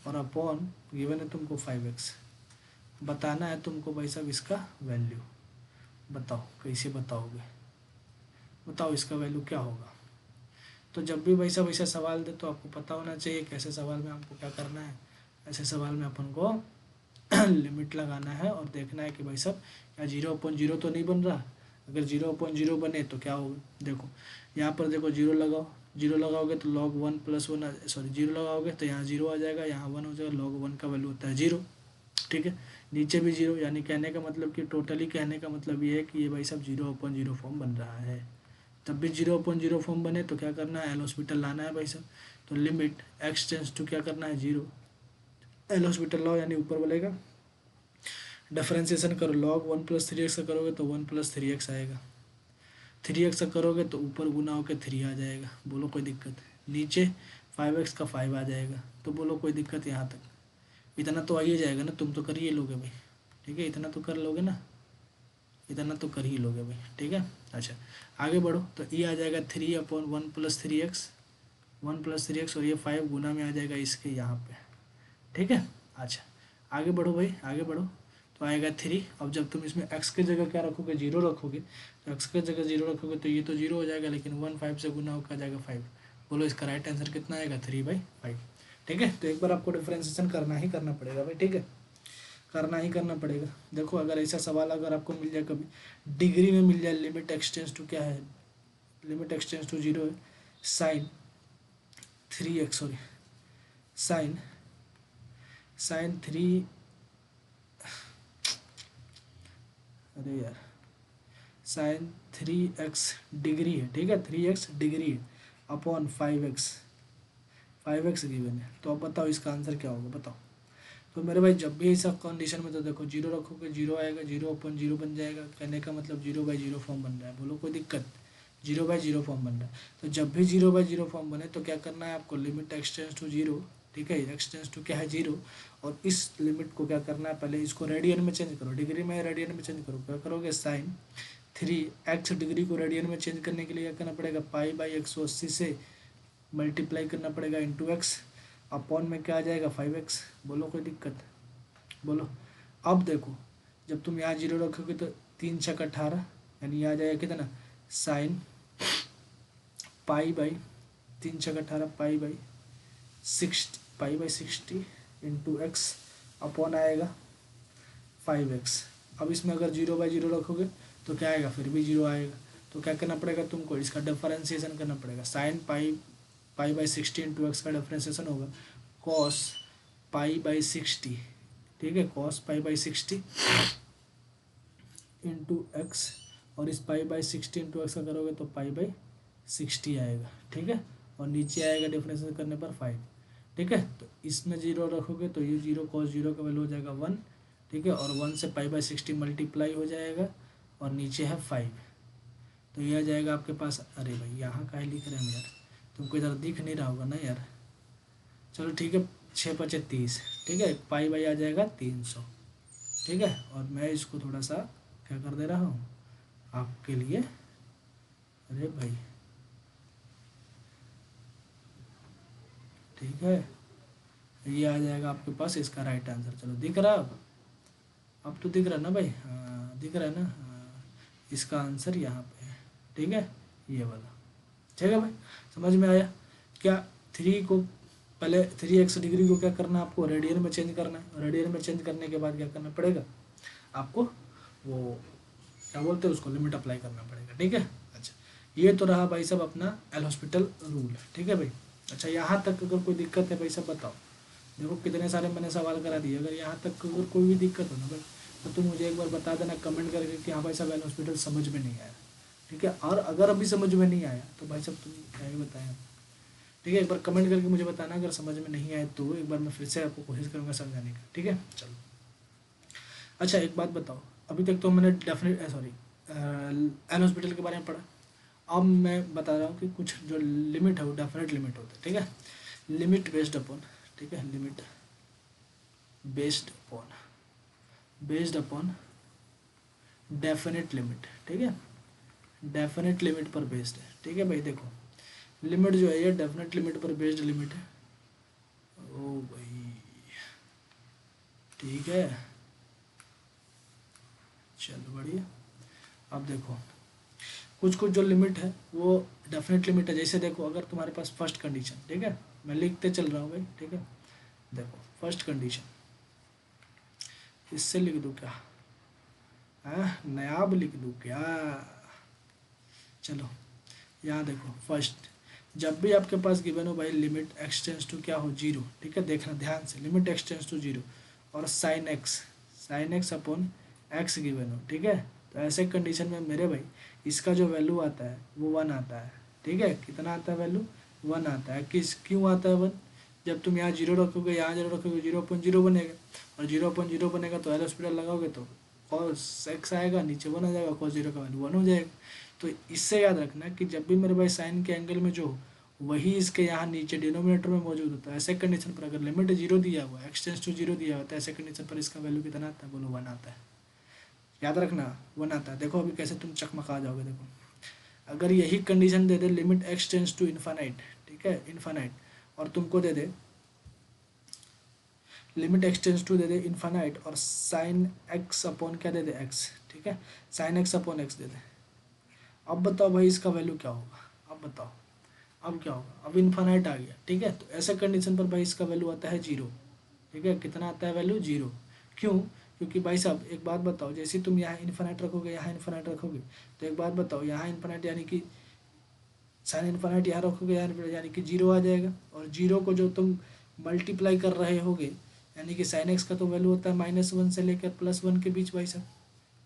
और अपॉन गिवन है तुमको 5x, बताना है तुमको भाई साहब इसका वैल्यू, बताओ कैसे बताओगे, बताओ इसका वैल्यू क्या होगा। तो जब भी भाई साहब ऐसा सवाल दे तो आपको पता होना चाहिए कैसे सवाल में हमको क्या करना है। ऐसे सवाल में अपन को लिमिट लगाना है और देखना है कि भाई साहब क्या 0/0 तो नहीं बन रहा, अगर 0/0 बने तो क्या होगा। देखो यहाँ पर देखो जीरो लगाओ, जीरो लगाओगे तो log 1 प्लस 1 सॉरी जीरो लगाओगे तो यहाँ जीरो आ जाएगा, यहाँ 1 हो जाएगा, log 1 का वैल्यू होता है जीरो, ठीक है। नीचे भी जीरो, यानी कहने का मतलब कि टोटली कहने का मतलब ये है कि ये भाई साहब 0/0 फॉर्म बन रहा है। तब भी 0/0 फॉर्म बने तो क्या करना है, एल हॉस्पिटल लाना है भाई साहब। तो लिमिट x टेंस टू क्या करना है जीरो, एल हॉस्पिटल लाओ यानी ऊपर बोलेगा डिफरेंशिएशन करो, log 1 प्लस 3x का करोगे तो 1 प्लस 3x आएगा, 3x का करोगे तो ऊपर गुना होकर 3 आ जाएगा, बोलो कोई दिक्कत। नीचे 5x का 5 आ जाएगा, तो बोलो कोई दिक्कत। यहाँ तक इतना तो आ ही जाएगा ना, तुम तो कर ही लोगे भाई, ठीक है, इतना तो कर लोगे ना, इतना तो कर ही लोगे भाई, ठीक है। अच्छा आगे बढ़ो तो ये आ जाएगा 3/1 प्लस 3x, 1 प्लस 3x और ये 5 गुना में आ जाएगा इसके यहाँ पे, ठीक है। अच्छा आगे बढ़ो भाई, आगे बढ़ो तो आएगा 3। अब जब तुम इसमें x की जगह क्या रखोगे, जीरो रखोगे, तो x की जगह जीरो रखोगे तो ये तो जीरो हो जाएगा, लेकिन 1 5 से गुना होकर आ जाएगा 5। बोलो इसका राइट आंसर कितना आएगा, 3/5, ठीक है। तो एक बार आपको डिफ्रेंसिएशन करना ही करना पड़ेगा भाई, ठीक है, करना ही करना पड़ेगा। देखो अगर ऐसा सवाल अगर आपको मिल जाए कभी डिग्री में मिल जाए, लिमिट x टेंस टू क्या है, limit x tends to zero है, sine 3x sorry sine sine 3 अरे यार साइन 3x डिग्री है, ठीक है, 3x डिग्री है अपॉन 5x, 5x गिवन है। तो अब बताओ इसका आंसर क्या होगा, बताओ। तो मेरे भाई जब भी ऐसा कंडीशन में तो देखो जीरो रखोगे जीरो आएगा, जीरो अपॉन जीरो बन जाएगा, कहने का मतलब जीरो बाई जीरो फॉर्म बन रहा है। बोलो कोई दिक्कत, जीरो बाई जीरो फॉर्म बन रहा है। तो जब भी जीरो बाई जीरो फॉर्म बने तो क्या करना है आपको, limit X tends to zero, ठीक है, एक्स टेंस टू क्या है जीरो, और इस लिमिट को क्या करना है, पहले इसको रेडियन में चेंज करो, डिग्री में रेडियन में चेंज करो। क्या करोगे, साइन 3x डिग्री को रेडियन में चेंज करने के लिए क्या करना पड़ेगा, पाई बाई 180 से मल्टीप्लाई करना पड़ेगा इंटू एक्स, अपॉन में क्या आ जाएगा 5x। बोलो कोई दिक्कत, बोलो। अब देखो जब तुम यहाँ जीरो रखोगे तो 3 छक 18, यानी आ जाएगा कितना, साइन पाई बाई 3 छक 18 pi by 60 into x upon आएगा 5x। अब इसमें अगर जीरो बाई जीरो रखोगे तो क्या आएगा, फिर भी जीरो आएगा। तो क्या करना पड़ेगा तुमको, इसका डिफरेंशिएशन करना पड़ेगा। Sine pi by 60 into x का डिफरेंशिएशन होगा कॉस पाई बाई 60, ठीक है, cos pi by 60 into x, और इस पाई बाई 60 इंटू एक्स का करोगे तो पाई बाई 60 आएगा, ठीक है, और नीचे आएगा डिफरेंशिएशन करने पर 5, ठीक है। तो इसमें जीरो रखोगे तो ये जीरो कॉस जीरो का वैल्यू हो जाएगा 1, ठीक है, और 1 से पाई बाई 60 मल्टीप्लाई हो जाएगा, और नीचे है 5। तो ये आ जाएगा आपके पास, अरे भाई यहाँ का है लिख रहे हैं यार, तुमको इधर दिख नहीं रहा होगा ना यार, चलो ठीक है, 6 पचे 30, ठीक है, पाई बाई आ जाएगा 300, ठीक है। और मैं इसको थोड़ा सा क्या कर दे रहा हूँ आपके लिए, अरे भाई ठीक है, ये आ जाएगा आपके पास इसका राइट आंसर। चलो दिख रहा अब तो दिख रहा ना भाई, हाँ दिख रहा है ना, हाँ इसका आंसर यहाँ पे है, ठीक है, ये वाला, ठीक है भाई, समझ में आया क्या। 3 को पहले 3x डिग्री को क्या करना है आपको, रेडियन में चेंज करना है, रेडियन में चेंज करने के बाद क्या करना पड़ेगा आपको, वो क्या बोलते हैं उसको, लिमिट अप्लाई करना पड़ेगा, ठीक है। अच्छा ये तो रहा भाई साहब अपना एल हॉस्पिटल रूल, ठीक है भाई। अच्छा यहाँ तक अगर कोई दिक्कत है भाई साहब बताओ, देखो कितने सारे मैंने सवाल करा दिए, अगर यहाँ तक अगर कोई भी दिक्कत हो ना भाई तो तुम मुझे एक बार बता देना कमेंट करके कि हाँ भाई साहब एल हॉस्पिटल समझ में नहीं आया, ठीक है। और अगर अभी समझ में नहीं आया तो भाई साहब तुम क्या ही बताएं, ठीक है, एक बार कमेंट करके मुझे बताना अगर समझ में नहीं आए तो एक बार मैं फिर से आपको कोशिश करूँगा समझाने का, ठीक है। चलो अच्छा एक बात बताओ, अभी तक तो मैंने एल हॉस्पिटल के बारे में पढ़ा, अब मैं बता रहा हूँ कि कुछ जो लिमिट है वो डेफिनेट लिमिट होता है, ठीक है, लिमिट बेस्ड अपॉन, ठीक है, limit based upon definite limit, ठीक है, डेफिनेट लिमिट पर बेस्ड है, ठीक है भाई। देखो लिमिट जो है ये डेफिनेट लिमिट पर बेस्ड लिमिट है, ओ भाई ठीक है, चलो बढ़िया। अब देखो कुछ कुछ जो लिमिट है वो डेफिनेट लिमिट है, जैसे देखो अगर तुम्हारे पास फर्स्ट कंडीशन, ठीक है, मैं लिखते चल रहा हूँ भाई, ठीक है, देखो फर्स्ट कंडीशन, इससे लिख दूँ क्या, हाँ नायाब लिख दूँ क्या, चलो यहाँ देखो फर्स्ट, जब भी आपके पास गिवन हो भाई लिमिट एक्स टेंस टू क्या हो जीरो, ठीक है, देखना ध्यान से, limit X tends to zero और sine X upon X given हो, ठीक है, तो ऐसे कंडीशन में मेरे भाई इसका जो वैल्यू आता है वो 1 आता है, ठीक है, कितना आता है वैल्यू 1 आता है। किस क्यों आता है 1, जब तुम यहाँ जीरो रखोगे यहाँ जीरो रखोगे जीरो अपॉन जीरो बनेगा, और जीरो अपॉन जीरो बनेगा तो एल हॉस्पिटल लगाओगे तो कॉस एक्स आएगा, नीचे 1 आ जाएगा, कॉस जीरो का वैल्यू 1 हो जाएगा। तो इससे याद रखना कि जब भी मेरे भाई साइन के एंगल में जो हो वही इसके यहाँ नीचे डिनोमिनेटर में मौजूद होता है। ऐसे कंडीशन पर अगर लिमिट जीरो दिया हुआ है, एक्स टेंस टू जीरो दिया हुआ है, तो ऐसे कंडीशन पर इसका वैल्यू कितना आता है, बोलो 1 आता है, याद रखना 1 आता है। देखो अभी कैसे तुम चकमका जाओगे, देखो अगर यही कंडीशन दे दे limit X tends to infinite, ठीक है, इन्फानाइट, और तुमको दे दे लिमिट एक्स टेंस टू दे दे इन्फानाइट और साइन एक्स अपॉन क्या दे दे एक्स, ठीक है, साइन एक्स अपॉन एक्स दे दे, अब बताओ भाई इसका वैल्यू क्या होगा, अब बताओ अब क्या होगा, अब इन्फानाइट आ गया, ठीक है, तो ऐसे कंडीशन पर भाई इसका वैल्यू आता है जीरो, ठीक है, कितना आता है वैल्यू जीरो, क्यों, क्योंकि भाई साहब एक बात बताओ, जैसे तुम यहाँ इन्फानाइट रखोगे यहाँ इन्फानाइट रखोगे, तो एक बात बताओ यहाँ इन्फानाइट यानी कि साइन इन्फानाइट यहाँ रखोगे यहाँ यानी कि जीरो आ जाएगा, और जीरो को जो तुम मल्टीप्लाई कर रहे होगे यानी कि साइन एक्स का तो वैल्यू होता है -1 से लेकर +1 के बीच भाई साहब,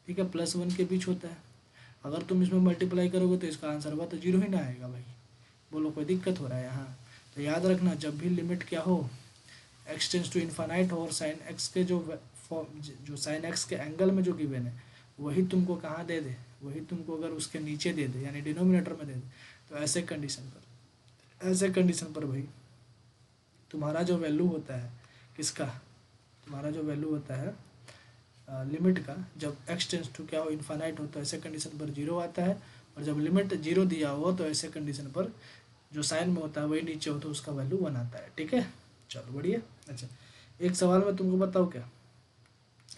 ठीक है, +1 के बीच होता है, अगर तुम इसमें मल्टीप्लाई करोगे तो इसका आंसर हुआ तो जीरो ही ना आएगा भाई। बोलो कोई दिक्कत हो रहा है यहाँ? तो याद रखना, जब भी लिमिट क्या हो, एक्स टेंस टू इन्फानाइट हो और साइन एक्स के जो साइन एक्स के एंगल में जो गिवन है वही तुमको कहाँ दे दे, वही तुमको अगर उसके नीचे दे दे यानी डिनोमिनेटर में दे दे, तो ऐसे कंडीशन पर भाई तुम्हारा जो वैल्यू होता है किसका, तुम्हारा जो वैल्यू होता है लिमिट का, जब एक्स टेंस टू क्या हो इन्फानाइट हो तो ऐसे कंडीशन पर जीरो आता है, और जब लिमिट जीरो दिया हो तो ऐसे कंडीशन पर जो साइन में होता है वही नीचे हो तो उसका वैल्यू 1 आता है। ठीक है, चलो बढ़िया। अच्छा, एक सवाल मैं तुमको बताऊँ क्या,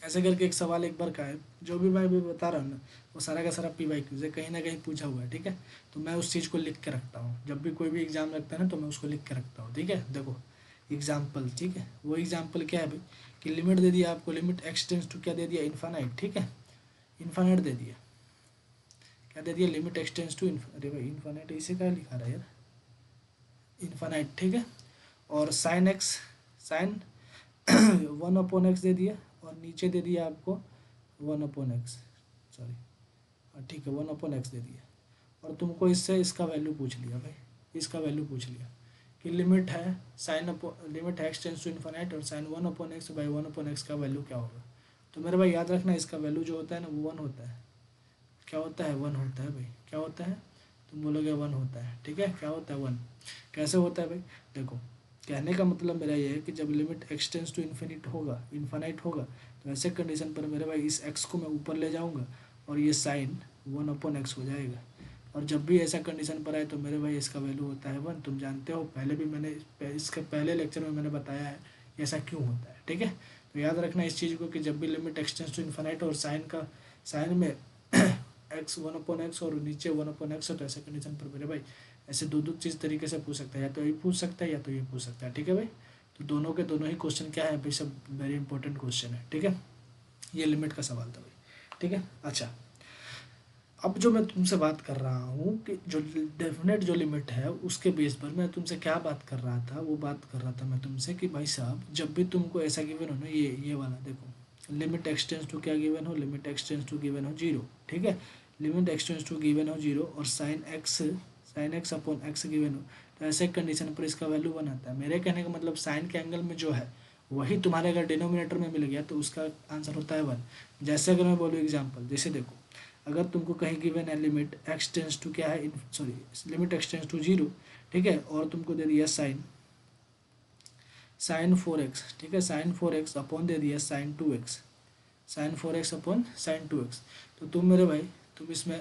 ऐसे करके एक सवाल एक बार का है, जो भी मैं भी बता रहा हूँ ना वो सारा का सारा PYQ से कहीं ना कहीं पूछा हुआ है। ठीक है, तो मैं उस चीज़ को लिख के रखता हूँ, जब भी कोई भी एग्जाम लगता है ना तो मैं उसको लिख के रखता हूँ। ठीक है, देखो एग्जाम्पल, ठीक है, वो एग्जाम्पल क्या है भाई कि लिमिट दे दिया आपको, लिमिट एक्स टेंस टू क्या दे दिया, इन्फानाइट। ठीक है, इन्फानाइट दे दिया, क्या दे दिया, लिमिट एक्स टेंस टू अरे भाई इन्फानाइट इसे क्या लिखा रहा है यार, इन्फानाइट। ठीक है, और साइन एक्स, साइन 1/x दे दिया, और नीचे दे दिया आपको 1/x, सॉरी ठीक है 1/x दे दिया, और तुमको इससे इसका वैल्यू पूछ लिया भाई, इसका वैल्यू पूछ लिया कि लिमिट है limit X tends to infinite और साइन 1/x बाई 1/x का वैल्यू क्या होगा। तो मेरे भाई याद रखना इसका वैल्यू जो होता है ना वो 1 होता है। क्या होता है, 1 होता है भाई। क्या होता है, तुम बोलोगे 1 होता है। ठीक है, क्या होता है 1, कैसे होता है भाई, देखो कहने का मतलब मेरा ये है कि जब limit X tends to infinite होगा तो ऐसे कंडीशन पर मेरे भाई इस एक्स को मैं ऊपर ले जाऊंगा और ये साइन 1/x हो जाएगा, और जब भी ऐसा कंडीशन पर आए तो मेरे भाई इसका वैल्यू होता है 1। तुम जानते हो, पहले भी मैंने इसके पहले लेक्चर में मैंने बताया है ऐसा क्यों होता है। ठीक है, तो याद रखना इस चीज़ को कि जब भी limit X tends to infinite और साइन में एक्स 1/x और नीचे 1/x है तो ऐसे कंडीशन पर मेरे भाई ऐसे दो चीज़ तरीके से पूछ सकता है, या तो ये पूछ सकता है या तो ये पूछ सकता है। ठीक है भाई, तो दोनों के दोनों ही क्वेश्चन क्या है भाई, सब वेरी इंपॉर्टेंट क्वेश्चन है। ठीक है, ये लिमिट का सवाल था भाई। ठीक है, अच्छा अब जो मैं तुमसे बात कर रहा हूँ कि जो डेफिनेट जो लिमिट है उसके बेस पर मैं तुमसे क्या बात कर रहा था, वो बात कर रहा था मैं तुमसे कि भाई साहब जब भी तुमको ऐसा गिवन हो ना, ये वाला देखो, लिमिट एक्स टेंस टू क्या गिवन हो, limit X tends to given हो 0। ठीक है, limit X tends to given हो 0 और sine X upon X given हो, तो ऐसे कंडीशन पर इसका वैल्यू 1 आता है। मेरे कहने का मतलब साइन के एंगल में जो है वही तुम्हारे अगर डिनोमिनेटर में मिल गया तो उसका आंसर होता है 1। जैसे अगर मैं बोलूँ एग्जाम्पल, जैसे देखो अगर तुमको कहीं गिवन है लिमिट एक्स टेंस टू क्या है, sorry limit X tends to 0। ठीक है, और तुमको दे दिया साइन 4x। ठीक है, साइन 4x अपॉन दे दिया sign 4x upon sine 2x। तो तुम मेरे भाई तुम इसमें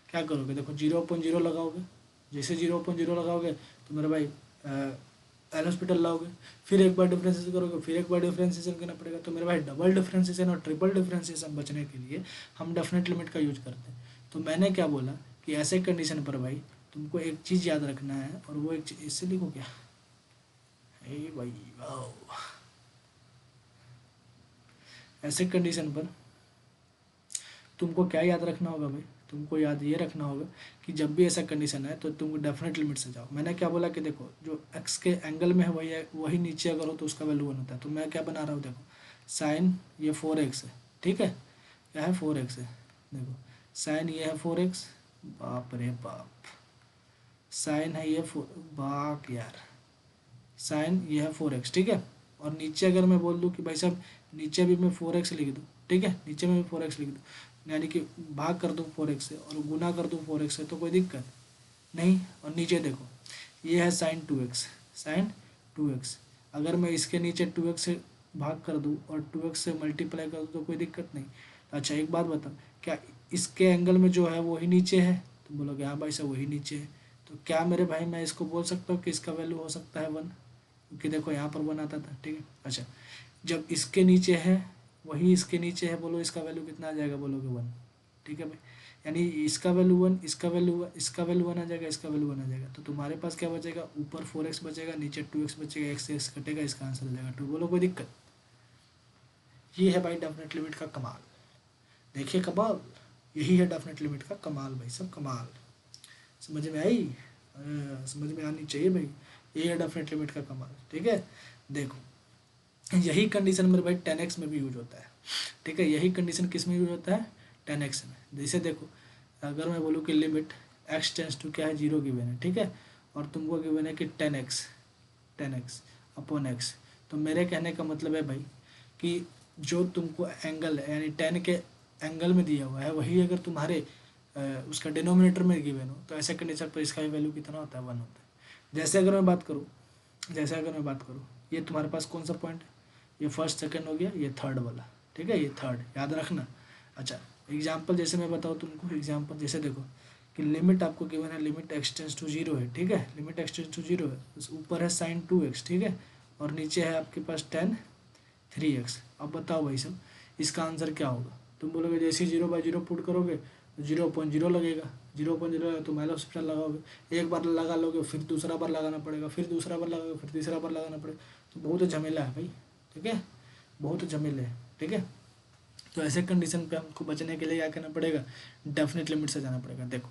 क्या करोगे, देखो 0/0 लगाओगे, जैसे 0/0 लगाओगे तो मेरे भाई एल हॉस्पिटल लाओगे, फिर एक बार डिफ्रेंशिएशन करोगे, फिर एक बार डिफ्रेंशिएशन करना पड़ेगा। तो मेरे भाई डबल डिफ्रेंशिएशन और ट्रिपल डिफ्रेंशिएशन बचने के लिए हम डेफिनेट लिमिट का यूज करते हैं। तो मैंने क्या बोला कि ऐसे कंडीशन पर भाई तुमको एक चीज़ याद रखना है, और वो एक चीज़ इससे लिखो क्या, भाई वाह, ऐसे कंडीशन पर तुमको क्या याद रखना होगा भाई, तुमको याद ये रखना होगा कि जब भी ऐसा कंडीशन है तो तुमको डेफिनेट लिमिट से जाओ। मैंने क्या बोला कि देखो जो एक्स के एंगल में है वही नीचे अगर हो तो उसका वैल्यू 1 होता है। तो मैं क्या बना रहा हूँ, देखो साइन ये 4x है। ठीक है, क्या है 4x है, देखो साइन ये है 4x, बाप रे बाप, साइन है ये बाप यार, साइन ये है 4x। ठीक है, और नीचे अगर मैं बोल दूँ कि भाई साहब नीचे भी मैं 4x लिख दूँ, ठीक है नीचे में भी 4x लिख दूँ, यानी कि भाग कर दूँ 4x से और गुना कर दूँ 4x से, तो कोई दिक्कत नहीं। और नीचे देखो ये है साइन 2x, अगर मैं इसके नीचे 2x से भाग कर दूँ और 2x से मल्टीप्लाई कर दूँ तो कोई दिक्कत नहीं। अच्छा एक बात बताओ, क्या इसके एंगल में जो है वही नीचे है, तो बोलोगे हाँ भाई साहब वही नीचे है। तो क्या मेरे भाई मैं इसको बोल सकता हूँ कि इसका वैल्यू हो सकता है 1, क्योंकि देखो यहाँ पर 1 आता था। ठीक है, अच्छा जब इसके नीचे है वही इसके नीचे है, बोलो इसका वैल्यू कितना आ जाएगा, बोलोगे 1। ठीक है भाई, यानी इसका वैल्यू 1, इसका वैल्यू 1, इसका वैल्यू 1 आ जाएगा, इसका वैल्यू 1 आ जाएगा। तो तुम्हारे पास क्या बचेगा, ऊपर 4x बचेगा, नीचे 2x बचेगा, x से x कटेगा, इसका आंसर आ जाएगा 2। बोलो कोई दिक्कत, ये है भाई डेफिनेट लिमिट का कमाल। देखिए कमाल, यही है डेफिनेट लिमिट का कमाल भाई सब, कमाल। समझ में आई, समझ में आनी चाहिए भाई, ये है डेफिनेट लिमिट का कमाल। ठीक है, देखो यही कंडीशन मेरे भाई 10x में भी यूज होता है। ठीक है, यही कंडीशन किस में यूज होता है, 10x में। जैसे देखो अगर मैं बोलूँ कि लिमिट एक्स टेंस टू क्या है, 0 गिवन है, ठीक है, और तुमको गिवन है कि 10x अपॉन एक्स, तो मेरे कहने का मतलब है भाई कि जो तुमको एंगल है यानी 10 के एंगल में दिया हुआ है वही अगर तुम्हारे उसका डिनोमिनेटर में गिवन हो तो ऐसे कंडीशन पर इसका भी वैल्यू कितना होता है, 1 होता है। जैसे अगर मैं बात करूँ ये तुम्हारे पास कौन सा पॉइंट है, ये फर्स्ट सेकंड हो गया, ये थर्ड वाला, ठीक है, ये थर्ड याद रखना। अच्छा एग्जाम्पल जैसे मैं बताऊँ तुमको, एग्जाम्पल जैसे देखो कि लिमिट आपको गिवन है, लिमिट एक्स टेंस टू 0 है, ठीक है, लिमिट एक्स टेंस टू 0 है, उस ऊपर है साइन 2x, ठीक है, और नीचे है आपके पास tan 3x। अब बताओ भाई साहब इसका आंसर क्या होगा, तुम बोलोगे जैसे 0/0 पुट करोगे तो 0.0 लगेगा, 0.0 लगेगा तो माइनस ऑप्शन लगाओगे, एक बार लगा लोगे फिर दूसरा बार लगाना पड़ेगा, फिर दूसरा बार लगाओगे फिर तीसरा बार लगाना पड़ेगा, तो बहुत झमेला है भाई, ठीक है, बहुत झमेले है, ठीक है। तो ऐसे कंडीशन पे हमको बचने के लिए क्या करना पड़ेगा, डेफिनेट लिमिट से जाना पड़ेगा। देखो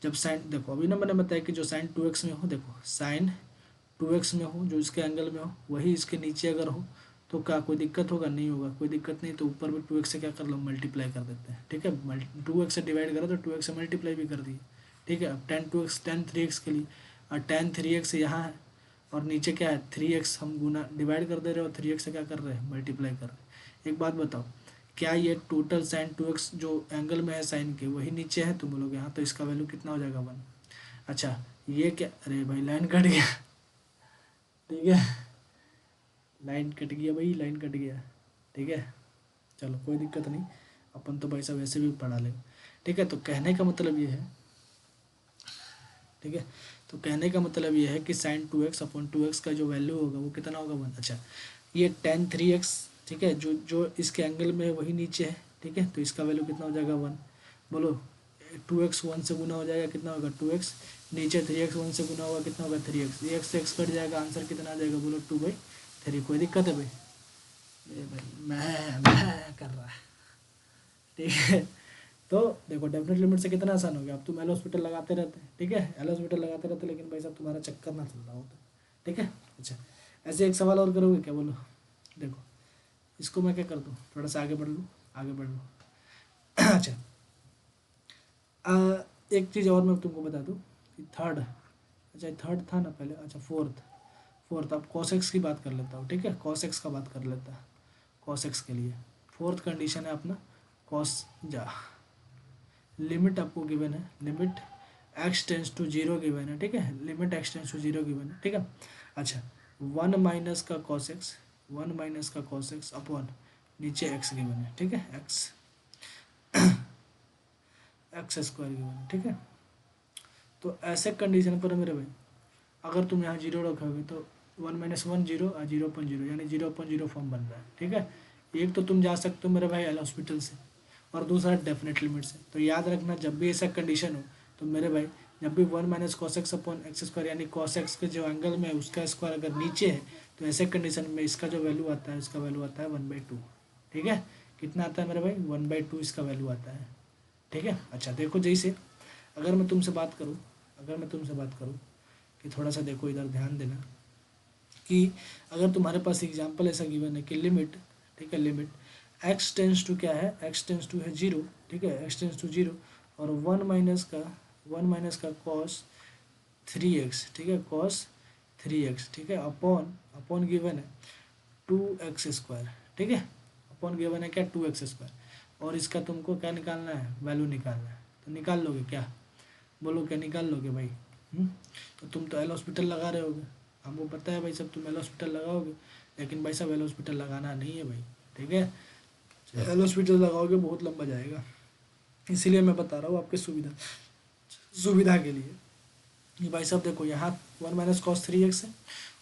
जब साइन, देखो अभी ना मैंने बताया कि जो साइन 2x में हो, देखो साइन 2x में हो जो इसके एंगल में हो वही इसके नीचे अगर हो तो क्या कोई दिक्कत होगा, नहीं होगा, कोई दिक्कत नहीं, तो ऊपर भी 2x से क्या कर लो, मल्टीप्लाई कर देते हैं, ठीक है, 2x से डिवाइड करो तो 2x से मल्टीप्लाई भी कर दिए, ठीक है। अब tan 3x के लिए, और tan 3x यहाँ है और नीचे क्या है 3x, हम गुना डिवाइड कर दे रहे हो, 3x से क्या कर रहे हैं, मल्टीप्लाई कर रहे हैं। एक बात बताओ क्या ये टोटल साइन 2x जो एंगल में है साइन के वही नीचे है, तो बोलोगे हाँ, तो इसका वैल्यू कितना हो जाएगा, 1। अच्छा ये क्या, अरे भाई लाइन कट गया, ठीक है, लाइन कट गया भाई, लाइन कट गया, ठीक है, चलो कोई दिक्कत नहीं, अपन तो भाई साहब वैसे भी पढ़ा लेंगे, ठीक है। तो कहने का मतलब ये है, ठीक है, तो कहने का मतलब ये है कि साइन 2x अपॉन 2x का जो वैल्यू होगा वो कितना होगा, 1। अच्छा ये tan 3x, ठीक है, जो जो इसके एंगल में है वही नीचे है, ठीक है, तो इसका वैल्यू कितना हो जाएगा, 1। बोलो 2x 1 से गुना हो जाएगा, कितना होगा 2x, नीचे 3x 1 से गुना होगा, कितना होगा 3x, ये x से x कट जाएगा, आंसर कितना आ जाएगा, बोलो 2/3। कोई दिक्कत है भाई, ये भाई मैं कर रहा है, ठीक है। तो देखो डेफिनेट लिमिट से कितना आसान हो गया, अब तुम एल हॉस्पिटल लगाते रहते हैं, ठीक है, एल हॉस्पिटल लगाते रहते लेकिन भाई साहब तुम्हारा चक्कर ना चल रहा होता, ठीक है। अच्छा ऐसे एक सवाल और करोगे क्या, बोलो, देखो इसको मैं क्या कर दूँ, थोड़ा सा आगे बढ़ लूँ, आगे बढ़ लूँ। अच्छा एक चीज़ और मैं तुमको बता दूँ कि थर्ड, अच्छा थर्ड था ना पहले, अच्छा फोर्थ अब cos x की बात कर लेता हूँ, ठीक है, cos x का बात कर लेता है, cos x के लिए फोर्थ कंडीशन है अपना cos जा, लिमिट आपको गिवन है, limit x tends to 0 given है, ठीक है, limit x tends to 0 given है, ठीक है। अच्छा 1 माइनस का cos x, 1 माइनस का cos x अपॉन नीचे x गिवन है, ठीक है, एक्स स्क्वायर गिवन है, ठीक है। तो ऐसे कंडीशन पर मेरे भाई अगर तुम यहाँ 0 रखोगे तो 1 माइनस 1 0 और 0.0 यानी 0.0 फॉर्म बन रहा है, ठीक है। एक तो तुम जा सकते हो मेरे भाई एल हॉस्पिटल से और दूसरा डेफिनेट लिमिट से। तो याद रखना जब भी ऐसा कंडीशन हो तो मेरे भाई जब भी 1 minus cos x upon x square यानी कॉस एक्स के जो एंगल में है उसका स्क्वायर अगर नीचे है तो ऐसे कंडीशन में इसका जो वैल्यू आता है उसका वैल्यू आता है 1/2, ठीक है। कितना आता है मेरे भाई 1/2 इसका वैल्यू आता है, ठीक है। अच्छा देखो जैसे अगर मैं तुमसे बात करूँ कि थोड़ा सा देखो इधर ध्यान देना कि अगर तुम्हारे पास एग्जांपल ऐसा गिवन है कि लिमिट, ठीक है, लिमिट x टेंस टू क्या है, x टेंस टू है 0, ठीक है, x टेंस टू 0 और 1 माइनस का cos 3x, ठीक है, cos 3x, ठीक है, अपॉन गिवन है 2x स्क्वायर, ठीक है, अपॉन गिवन है क्या 2x स्क्वायर और इसका तुमको क्या निकालना है, वैल्यू निकालना है। तो निकाल लोगे क्या, बोलो क्या निकाल लोगे भाई, तो तुम तो एल हॉस्पिटल लगा रहे होगे, हमको पता है भाई सब तुम एल हॉस्पिटल लगाओगे, लेकिन भाई साहब एल हॉस्पिटल लगाना नहीं है भाई, ठीक है, एल हॉस्पिटल लगाओगे बहुत लंबा जाएगा, इसीलिए मैं बता रहा हूँ आपके सुविधा के लिए कि भाई साहब देखो यहाँ 1 माइनस कॉस 3x है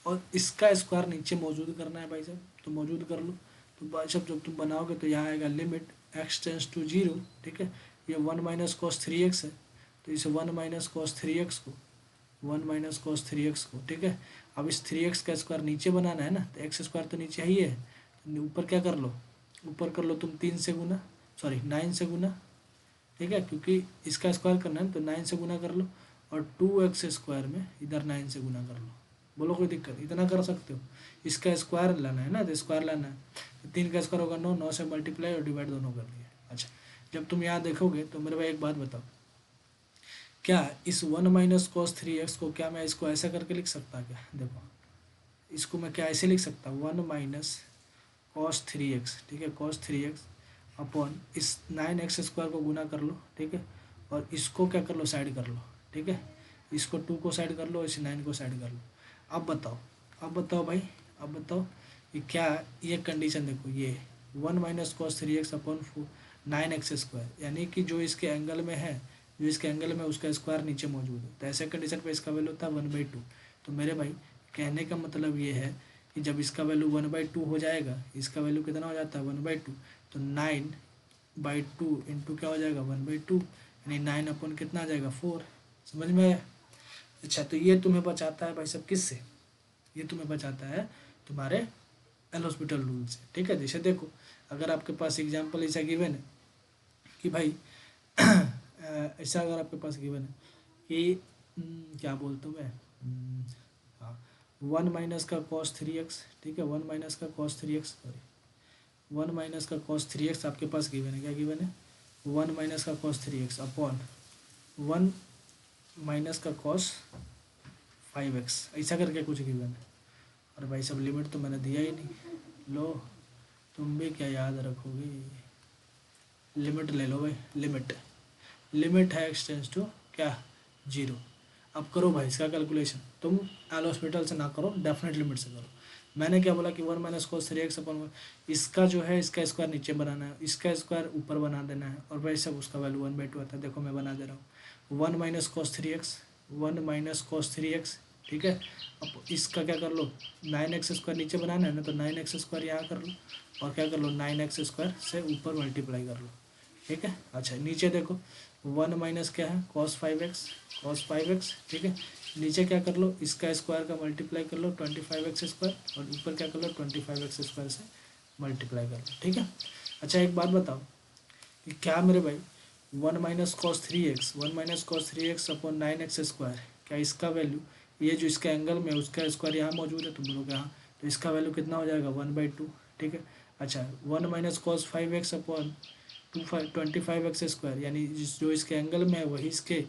और इसका स्क्वायर नीचे मौजूद करना है भाई साहब, तो मौजूद कर लो। तो भाई साहब जब तुम बनाओगे तो यहाँ आएगा लिमिट x टेंस टू 0, ठीक है, ये 1 माइनस कॉस 3x है तो इसे 1 माइनस कॉस 3x को 1 माइनस कॉस 3x को, ठीक है। अब इस 3x का स्क्वायर नीचे बनाना है ना, तो एक्स स्क्वायर तो नीचे ही है, तो ऊपर क्या कर लो, ऊपर कर लो तुम 3 से गुना, सॉरी 9 से गुना, ठीक है, क्योंकि इसका स्क्वायर करना है तो 9 से गुना कर लो और 2x स्क्वायर में इधर 9 से गुना कर लो। बोलो कोई दिक्कत, इतना कर सकते हो, इसका स्क्वायर लाना है ना, तो स्क्वायर लाना है, तो 3 का स्क्वायर होगा 9, 9 से मल्टीप्लाई और डिवाइड दोनों कर दिए। अच्छा जब तुम यहाँ देखोगे तो मेरे भाई एक बात बताओ, क्या इस 1 - cos 3x को क्या मैं इसको ऐसा करके लिख सकता क्या? देखो इसको मैं क्या ऐसे लिख सकता हूँ, 1 - cos 3x, ठीक है, cos 3x अपॉन इस 9x² को गुना कर लो, ठीक है, और इसको क्या कर लो, साइड कर लो, ठीक है, इसको 2 को साइड कर लो, इस 9 को साइड कर लो। अब बताओ भाई, अब बताओ ये क्या, ये कंडीशन देखो, ये 1 - cos 3x अपॉन 9x², यानी कि जो इसके एंगल में है, जो इसके एंगल में उसका स्क्वायर नीचे मौजूद है, तो ऐसे कंडीशन पे इसका वैल्यू होता है 1/2। तो मेरे भाई कहने का मतलब ये है कि जब इसका वैल्यू 1/2 हो जाएगा, इसका वैल्यू कितना हो जाता है 1/2, तो 9/2 इंटू क्या हो जाएगा 1/2, यानी 9 अपॉन कितना आ जाएगा 4। समझ में आया? अच्छा, तो ये तुम्हें बचाता है भाई सब किससे, ये तुम्हें बचाता है तुम्हारे एल हॉस्पिटल रूल से, ठीक है। जैसे देखो अगर आपके पास एग्जाम्पल ऐसा गिवन है कि भाई ऐसा अगर आपके पास गिवन है कि क्या बोलता हूँ मैं, हाँ, 1 - cos 3x, ठीक है, 1 - cos 3x, sorry, 1 - cos 3x आपके पास गिवन है, क्या गिवन है, 1 - cos 3x upon 1 - cos 5x, ऐसा करके कुछ गिवन है। और भाई सब लिमिट तो मैंने दिया ही नहीं, लो तुम भी क्या याद रखोगे, लिमिट ले लो भाई, लिमिट, लिमिट है x टेंस टू क्या, 0। अब करो भाई इसका कैलकुलेशन, तुम एल हॉस्पिटल से ना करो, डेफिनेट लिमिट से करो। मैंने क्या बोला कि 1 - cos 3x अपॉन, इसका जो है इसका स्क्वायर नीचे बनाना है, इसका स्क्वायर ऊपर बना देना है, और भाई सब उसका वैल्यू 1/2 आता है। देखो मैं बना दे रहा हूँ, 1 - cos 3x, 1 - cos 3x, ठीक है। अब इसका क्या कर लो, 9x² नीचे बनाना है ना, तो 9x² यहाँ कर लो, और क्या कर लो 9x² से ऊपर मल्टीप्लाई कर लो, ठीक है। अच्छा नीचे देखो 1 माइनस क्या है cos 5x, cos 5x, ठीक है। नीचे क्या कर लो, इसका स्क्वायर का मल्टीप्लाई कर लो 25x², और ऊपर क्या कर लो 25x² से मल्टीप्लाई कर लो, ठीक है। अच्छा एक बात बताओ कि क्या मेरे भाई 1 - cos 3x, 1 - cos 3x upon 9x², क्या इसका वैल्यू, ये जो इसका एंगल में उसका स्क्वायर यहाँ मौजूद है, तुम बोलोगे हाँ, तो इसका वैल्यू कितना हो जाएगा 1/2, ठीक है। अच्छा 1 - cos 5x अपॉन 25x², यानी जो इसके एंगल में है वही इसके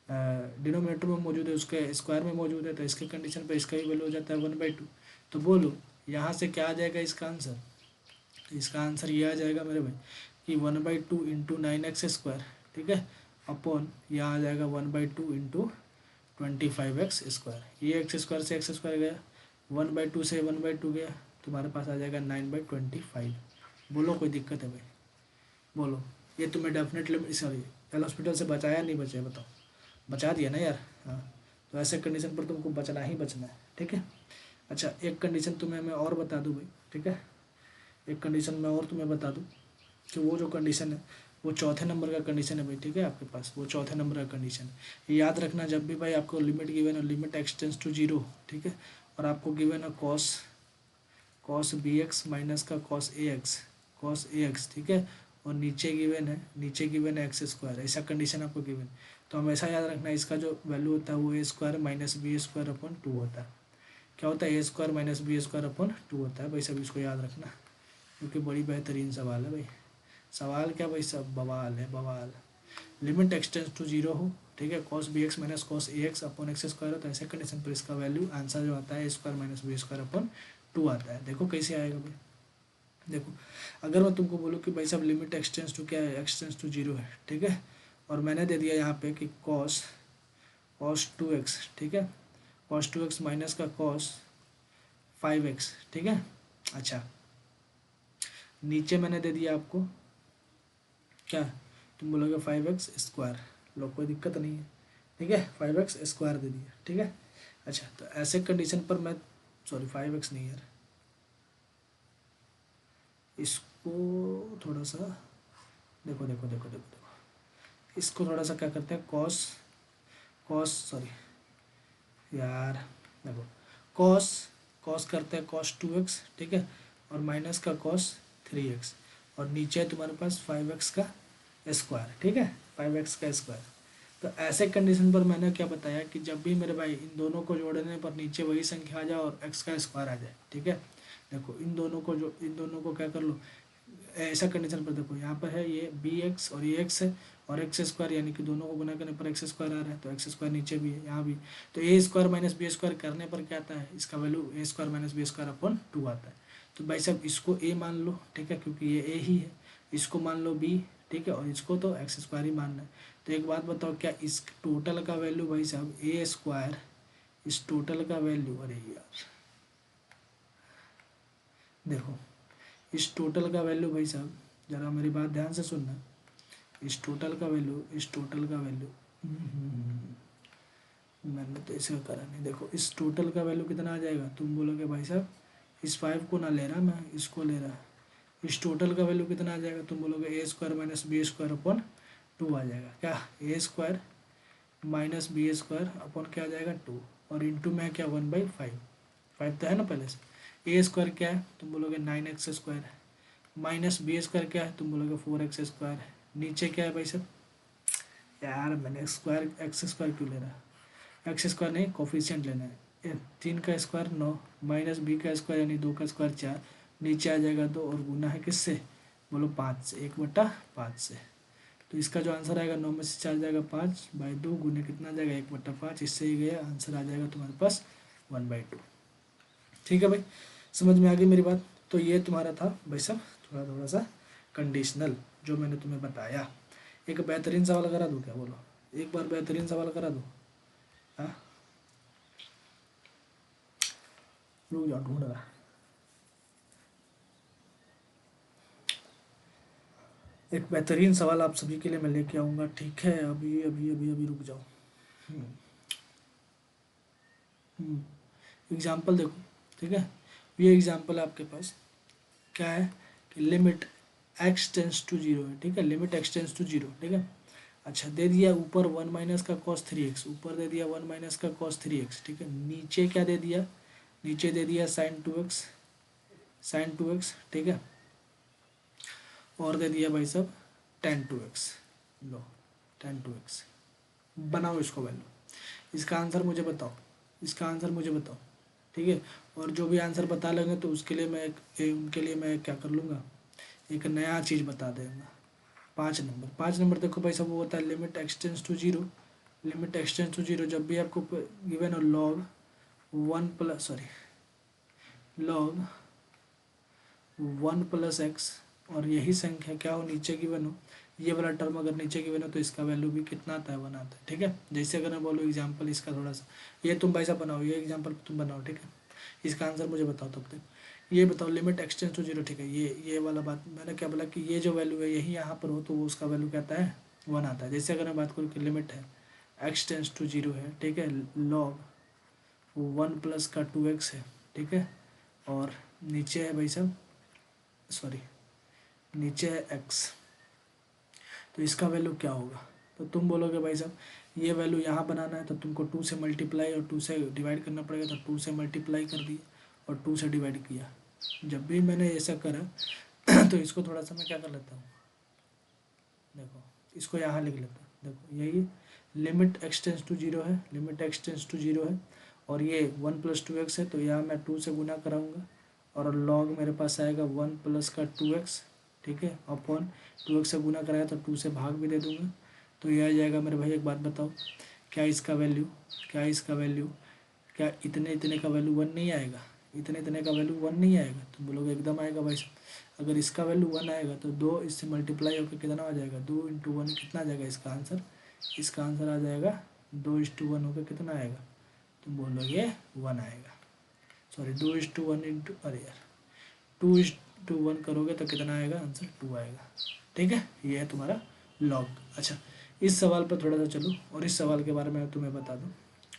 डिनोमिनेटर में मौजूद है, उसके स्क्वायर में मौजूद है, तो इसके कंडीशन पे इसका ही वैल्यू हो जाता है 1/2। तो बोलो यहाँ से क्या आ जाएगा इसका आंसर, तो इसका आंसर ये आ जाएगा मेरे भाई कि 1/2 इंटू 9x², ठीक है, अपॉन यहाँ आ जाएगा 1/2 इंटू 25x²। ये x² से x² गया, 1/2 से 1/2 गया, तुम्हारे पास आ जाएगा 9/25। बोलो कोई दिक्कत है भाई, बोलो। ये तुम्हें डेफिनेटली सॉरी एल हॉस्पिटल से बचाया नहीं बचाया, बताओ, बचा दिया ना यार, हाँ। तो ऐसे कंडीशन पर तुमको बचना ही बचना है, ठीक है। अच्छा एक कंडीशन तुम्हें मैं और बता दूँ भाई, ठीक है, एक कंडीशन मैं और तुम्हें बता दूँ कि वो जो कंडीशन है वो चौथे नंबर का कंडीशन है भाई, ठीक है, आपके पास वो चौथे नंबर का कंडीशन है। याद रखना जब भी भाई आपको लिमिट गिवन है, लिमिट x टेंस टू 0, ठीक है, और आपको गिवन है cos bx माइनस का cos ax, ठीक है, और नीचे गिवन है x², ऐसा कंडीशन आपको गिवन। तो हमेशा याद रखना इसका जो वैल्यू होता है वो a² माइनस b² अपॉन 2 होता है। क्या होता है, a² माइनस b² अपॉन 2 होता है भाई, सब इसको याद रखना, क्योंकि बड़ी बेहतरीन सवाल है भाई। सवाल क्या भाई, सब बवाल है बवाल। लिमिट x टेंस टू 0 हो, ठीक है, cos bx minus cos ax upon x² हो, तो ऐसे कंडीशन पर इसका वैल्यू आंसर जो आता है a² माइनस b² अपॉन 2 आता है। देखो कैसे आएगा भाई, देखो अगर मैं तुमको बोलूँ कि भाई साहब लिमिट x टेंस टू क्या है, x टेंस टू 0 है, ठीक है, और मैंने दे दिया यहाँ पे कि cos 2x, ठीक है, cos 2x माइनस का cos 5x, ठीक है। अच्छा नीचे मैंने दे दिया आपको क्या, तुम बोलोगे 5x², लो कोई दिक्कत नहीं है, ठीक है, 5x² दे दिया, ठीक है। अच्छा तो ऐसे कंडीशन पर मैं, सॉरी 5x नहीं यार, इसको थोड़ा सा देखो देखो देखो देखो देखो, इसको थोड़ा सा क्या करते हैं, कॉस सॉरी यार, देखो कॉस कॉस करते हैं cos 2x, ठीक है, और माइनस का cos 3x, और नीचे है तुम्हारे पास 5x का स्क्वायर, ठीक है, 5x का स्क्वायर। तो ऐसे कंडीशन पर मैंने क्या बताया कि जब भी मेरे भाई इन दोनों को जोड़ने पर नीचे वही संख्या आ जाए और x का स्क्वायर आ जाए, ठीक है। देखो इन दोनों को क्या कर लो, ऐसा कंडीशन पर देखो यहाँ पर है ये bx और ये x है, और एक्स स्क्वायर यानी कि दोनों को गुना करने पर एक्स स्क्वायर आ रहा है, तो एक्स स्क्वायर नीचे भी है यहाँ भी। तो A square minus B square करने पर क्या आता है, इसका value A square minus B square upon 2 आता है। तो भाई साहब इसको ए मान लो, ठीक है, क्योंकि ये ए ही है। इसको मान लो बी, ठीक है, और इसको तो एक्स स्क्वायर ही मानना है। तो एक बात बताओ, क्या इस टोटल का वैल्यू भाई साहब ए स्क्वायर, इस टोटल का वैल्यू, अरे यार देखो, इस टोटल का वैल्यू भाई साहब, ज़रा मेरी बात ध्यान से सुनना, इस टोटल का वैल्यू, इस टोटल का वैल्यू, मैंने तो इसे करा नहीं। देखो इस टोटल का वैल्यू कितना आ जाएगा, तुम बोलोगे भाई साहब इस 5 को ना ले रहा मैं, इसको ले रहा। इस टोटल का वैल्यू कितना आ जाएगा, तुम बोलोगे A square minus B square upon 2 आ जाएगा। क्या, A square minus B square upon क्या आ जाएगा 2, और इंटू में क्या 1/5, 5 तो है ना पहले से। ए स्क्वायर क्या है, तुम बोलोगे 9x स्क्वायर है, माइनस बी स्क्वायर क्या है, तुम बोलोगे 4x स्क्वायर है। नीचे क्या है भाई साहब, यार मैंने स्क्वायर एक्स स्क्वायर क्यों ले रहा है, एक्स स्क्वायर नहीं कोफिशिएंट लेना है। 3 का स्क्वायर 9 माइनस बी का स्क्वायर यानी 2 का स्क्वायर 4, नीचे आ जाएगा 2 और गुना है किससे, बोलो 5 से, 1/5 से। तो इसका जो आंसर आएगा 9 में से 4 जाएगा 5/2 गुने कितना जाएगा 1/5, इससे ही गया आंसर आ जाएगा तुम्हारे पास 1/2। ठीक है भाई, समझ में आ गई मेरी बात। तो ये तुम्हारा था भाई साहब थोड़ा थोड़ा सा कंडीशनल जो मैंने तुम्हें बताया। एक बेहतरीन सवाल करा दूँ क्या, बोलो एक बार बेहतरीन सवाल करा दूँ। हाँ रुक जाओ, ढूंढ रहा। एक बेहतरीन सवाल आप सभी के लिए मैं लेके आऊँगा, ठीक है, अभी अभी अभी अभी रुक जाओ। एग्जाम्पल देखो, ठीक है, ये एग्जाम्पल आपके पास क्या है कि limit X tends to zero है, ठीक है, limit X tends to zero, ठीक है। अच्छा दे दिया ऊपर 1 माइनस का कॉस 3x, ऊपर दे दिया 1 माइनस का कॉस 3x, ठीक है। नीचे क्या दे दिया, नीचे दे दिया साइन 2x, साइन 2x, ठीक है, और दे दिया भाई साहब टेन 2x। लो टेन 2x, बनाओ इसको वैल्यू, इसका आंसर मुझे बताओ, इसका आंसर मुझे बताओ, ठीक है। और जो भी आंसर बता लेंगे तो उसके लिए मैं उनके लिए मैं क्या कर लूँगा, एक नया चीज़ बता देगा। 5 नंबर, 5 नंबर देखो भाई साहब वो होता है limit X tends to zero, limit X tends to zero जब भी आपको गिवन हो log 1 plus log 1 plus X, और यही संख्या क्या हो नीचे गिवन हो, ये वाला टर्म अगर नीचे गिवन हो तो इसका वैल्यू भी कितना आता है 1 आता है, ठीक है। जैसे अगर मैं बोलूँ एग्जाम्पल इसका थोड़ा सा, ये तुम भाई साहब बनाओ, ये एग्जाम्पल तुम बनाओ, ठीक है। इसका आंसर मुझे बताओ तब तक, ये बताओ लिमिट एक्सटेंस टू जीरो, ठीक है। ये वाला बात मैंने क्या बोला कि ये जो वैल्यू है यही यहाँ पर हो तो वो उसका वैल्यू क्या आता है 1 आता है। जैसे अगर मैं बात करूँ कि लिमिट है एक्सटेंस टू जीरो है, ठीक है, लॉग 1 प्लस का 2x है, ठीक है, और नीचे है भाई साहब, सॉरी नीचे है x, तो इसका वैल्यू क्या होगा। तो तुम बोलोगे भाई साहब ये वैल्यू यहाँ बनाना है तो तुमको 2 से मल्टीप्लाई और 2 से डिवाइड करना पड़ेगा, तो 2 से मल्टीप्लाई कर दिया और 2 से डिवाइड किया। जब भी मैंने ऐसा करा तो इसको थोड़ा सा मैं क्या कर लेता हूँ, देखो इसको यहाँ लिख लेता हूँ, देखो यही लिमिट एक्सटेंस टू जीरो है, लिमिट एक्सटेंस टू जीरो है, और ये 1 + 2x है, तो यहाँ मैं 2 से गुना कराऊँगा और लॉग मेरे पास आएगा 1 प्लस का 2x, ठीक है, अपॉन 2x से गुना कराया तो 2 से भाग भी दे दूँगा, तो ये आ जाएगा मेरे भाई। एक बात बताओ, क्या इसका वैल्यू, क्या इसका वैल्यू, क्या इतने इतने का वैल्यू 1 नहीं आएगा, इतने इतने का वैल्यू 1 नहीं आएगा, तो बोलोगे एकदम आएगा भाई साहब। अगर इसका वैल्यू 1 आएगा तो 2 इससे मल्टीप्लाई होकर कितना आ जाएगा, 2 × 1 कितना आ जाएगा इसका आंसर, इसका आंसर आ जाएगा 2:1 होकर कितना आएगा, तुम बोलोगे 1 आएगा, सॉरी 2:1 इंटू, अरे यार 2:1 करोगे तो कितना आएगा आंसर 2 आएगा, ठीक है। ये है तुम्हारा लॉग। अच्छा इस सवाल पर थोड़ा सा चलो और इस सवाल के बारे में तुम्हें बता दूँ,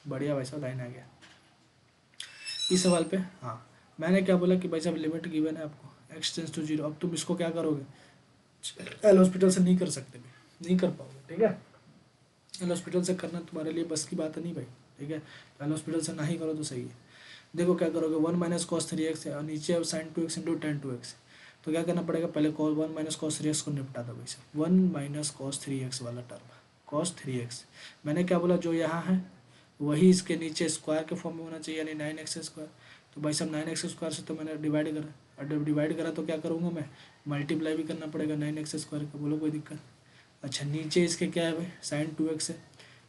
बढ़िया भाई साहब लाइन आ गया इस सवाल पे। हाँ मैंने क्या बोला कि भाई साहब लिमिट गिवन है आपको एक्सटेंस टू जीरो, अब तुम इसको क्या करोगे, एल हॉस्पिटल से नहीं कर सकते भाई, नहीं कर पाओगे, ठीक है। एल हॉस्पिटल से करना तुम्हारे लिए बस की बात है नहीं भाई, ठीक है, तो एल हॉस्पिटल से ना ही करो तो सही है। देखो क्या करोगे 1 माइनस cos 3x है और नीचे अब sin 2x into ten 2x, तो क्या करना पड़ेगा, पहले 1 माइनस cos 3x को निपटा दो भाई साहब, 1 माइनस cos 3x वाला टर्म cos 3x, मैंने क्या बोला जो यहाँ है वही इसके नीचे स्क्वायर के फॉर्म में होना चाहिए यानी 9x स्क्वायर, तो भाई साहब 9x स्क्वायर से तो मैंने डिवाइड करा, और जब डिवाइड करा तो क्या करूँगा मैं, मल्टीप्लाई भी करना पड़ेगा 9x स्क्वायर का, बोलो कोई दिक्कत। अच्छा नीचे इसके क्या है भाई, साइन 2x है,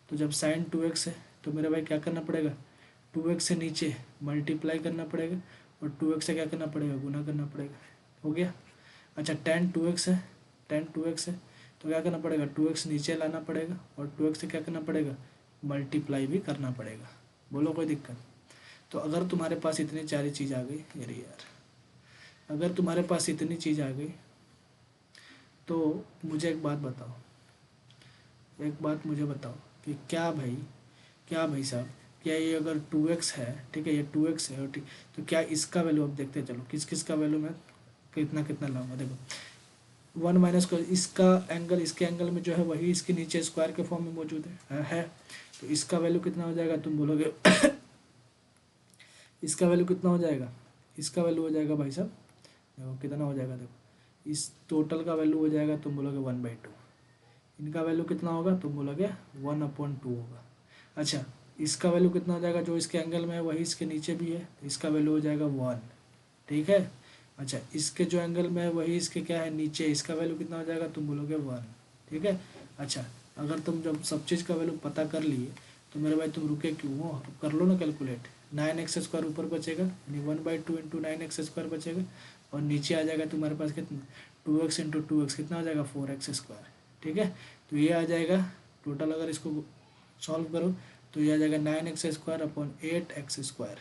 तो जब साइन 2x है तो मेरे भाई क्या करना पड़ेगा, 2x से नीचे मल्टीप्लाई करना पड़ेगा और 2x से क्या करना पड़ेगा, गुना करना पड़ेगा। हो गया। अच्छा tan 2x है, tan 2x है तो क्या करना पड़ेगा, 2x नीचे लाना पड़ेगा और 2x से क्या करना पड़ेगा, मल्टीप्लाई भी करना पड़ेगा। बोलो कोई दिक्कत। तो अगर तुम्हारे पास इतनी सारी चीज़ आ गई, अरे यार, अगर तुम्हारे पास इतनी चीज़ आ गई तो मुझे एक बात बताओ, एक बात मुझे बताओ कि क्या भाई साहब, क्या ये अगर 2x है, ठीक है, ये 2x है और ठीक, तो क्या इसका वैल्यू अब देखते चलो किस किस का वैल्यू मैं कितना कितना लाऊंगा। देखो 1 माइनस को इसका एंगल, इसके एंगल में जो है वही इसके नीचे स्क्वायर के फॉर्म में मौजूद है। तो इसका वैल्यू कितना हो जाएगा, तुम बोलोगे इसका वैल्यू कितना हो जाएगा, इसका वैल्यू हो जाएगा भाई साहब, देखो कितना हो जाएगा, देखो इस टोटल का वैल्यू हो जाएगा, तुम बोलोगे 1/2। इनका वैल्यू कितना होगा, तुम बोलोगे 1/2 होगा। अच्छा इसका वैल्यू कितना हो जाएगा, जो इसके एंगल में है वही इसके नीचे भी है, तो इसका वैल्यू हो जाएगा 1। ठीक है। अच्छा इसके जो एंगल में है वही इसके क्या है नीचे, इसका वैल्यू कितना हो जाएगा, तुम बोलोगे 1। ठीक है। अच्छा अगर तुम जब सब चीज़ का वैल्यू पता कर लिए तो मेरे भाई तुम रुके क्यों हो, कर लो ना कैलकुलेट। 9x² ऊपर बचेगा, यानी 1/2 इंटू 9x² बचेगा और नीचे आ जाएगा तुम्हारे पास कितना, 2x इंटू 2x कितना आ जाएगा, 4x²। ठीक है। तो ये आ जाएगा टोटल, अगर इसको सॉल्व करो तो ये आ जाएगा 9x² अपॉन 8x²।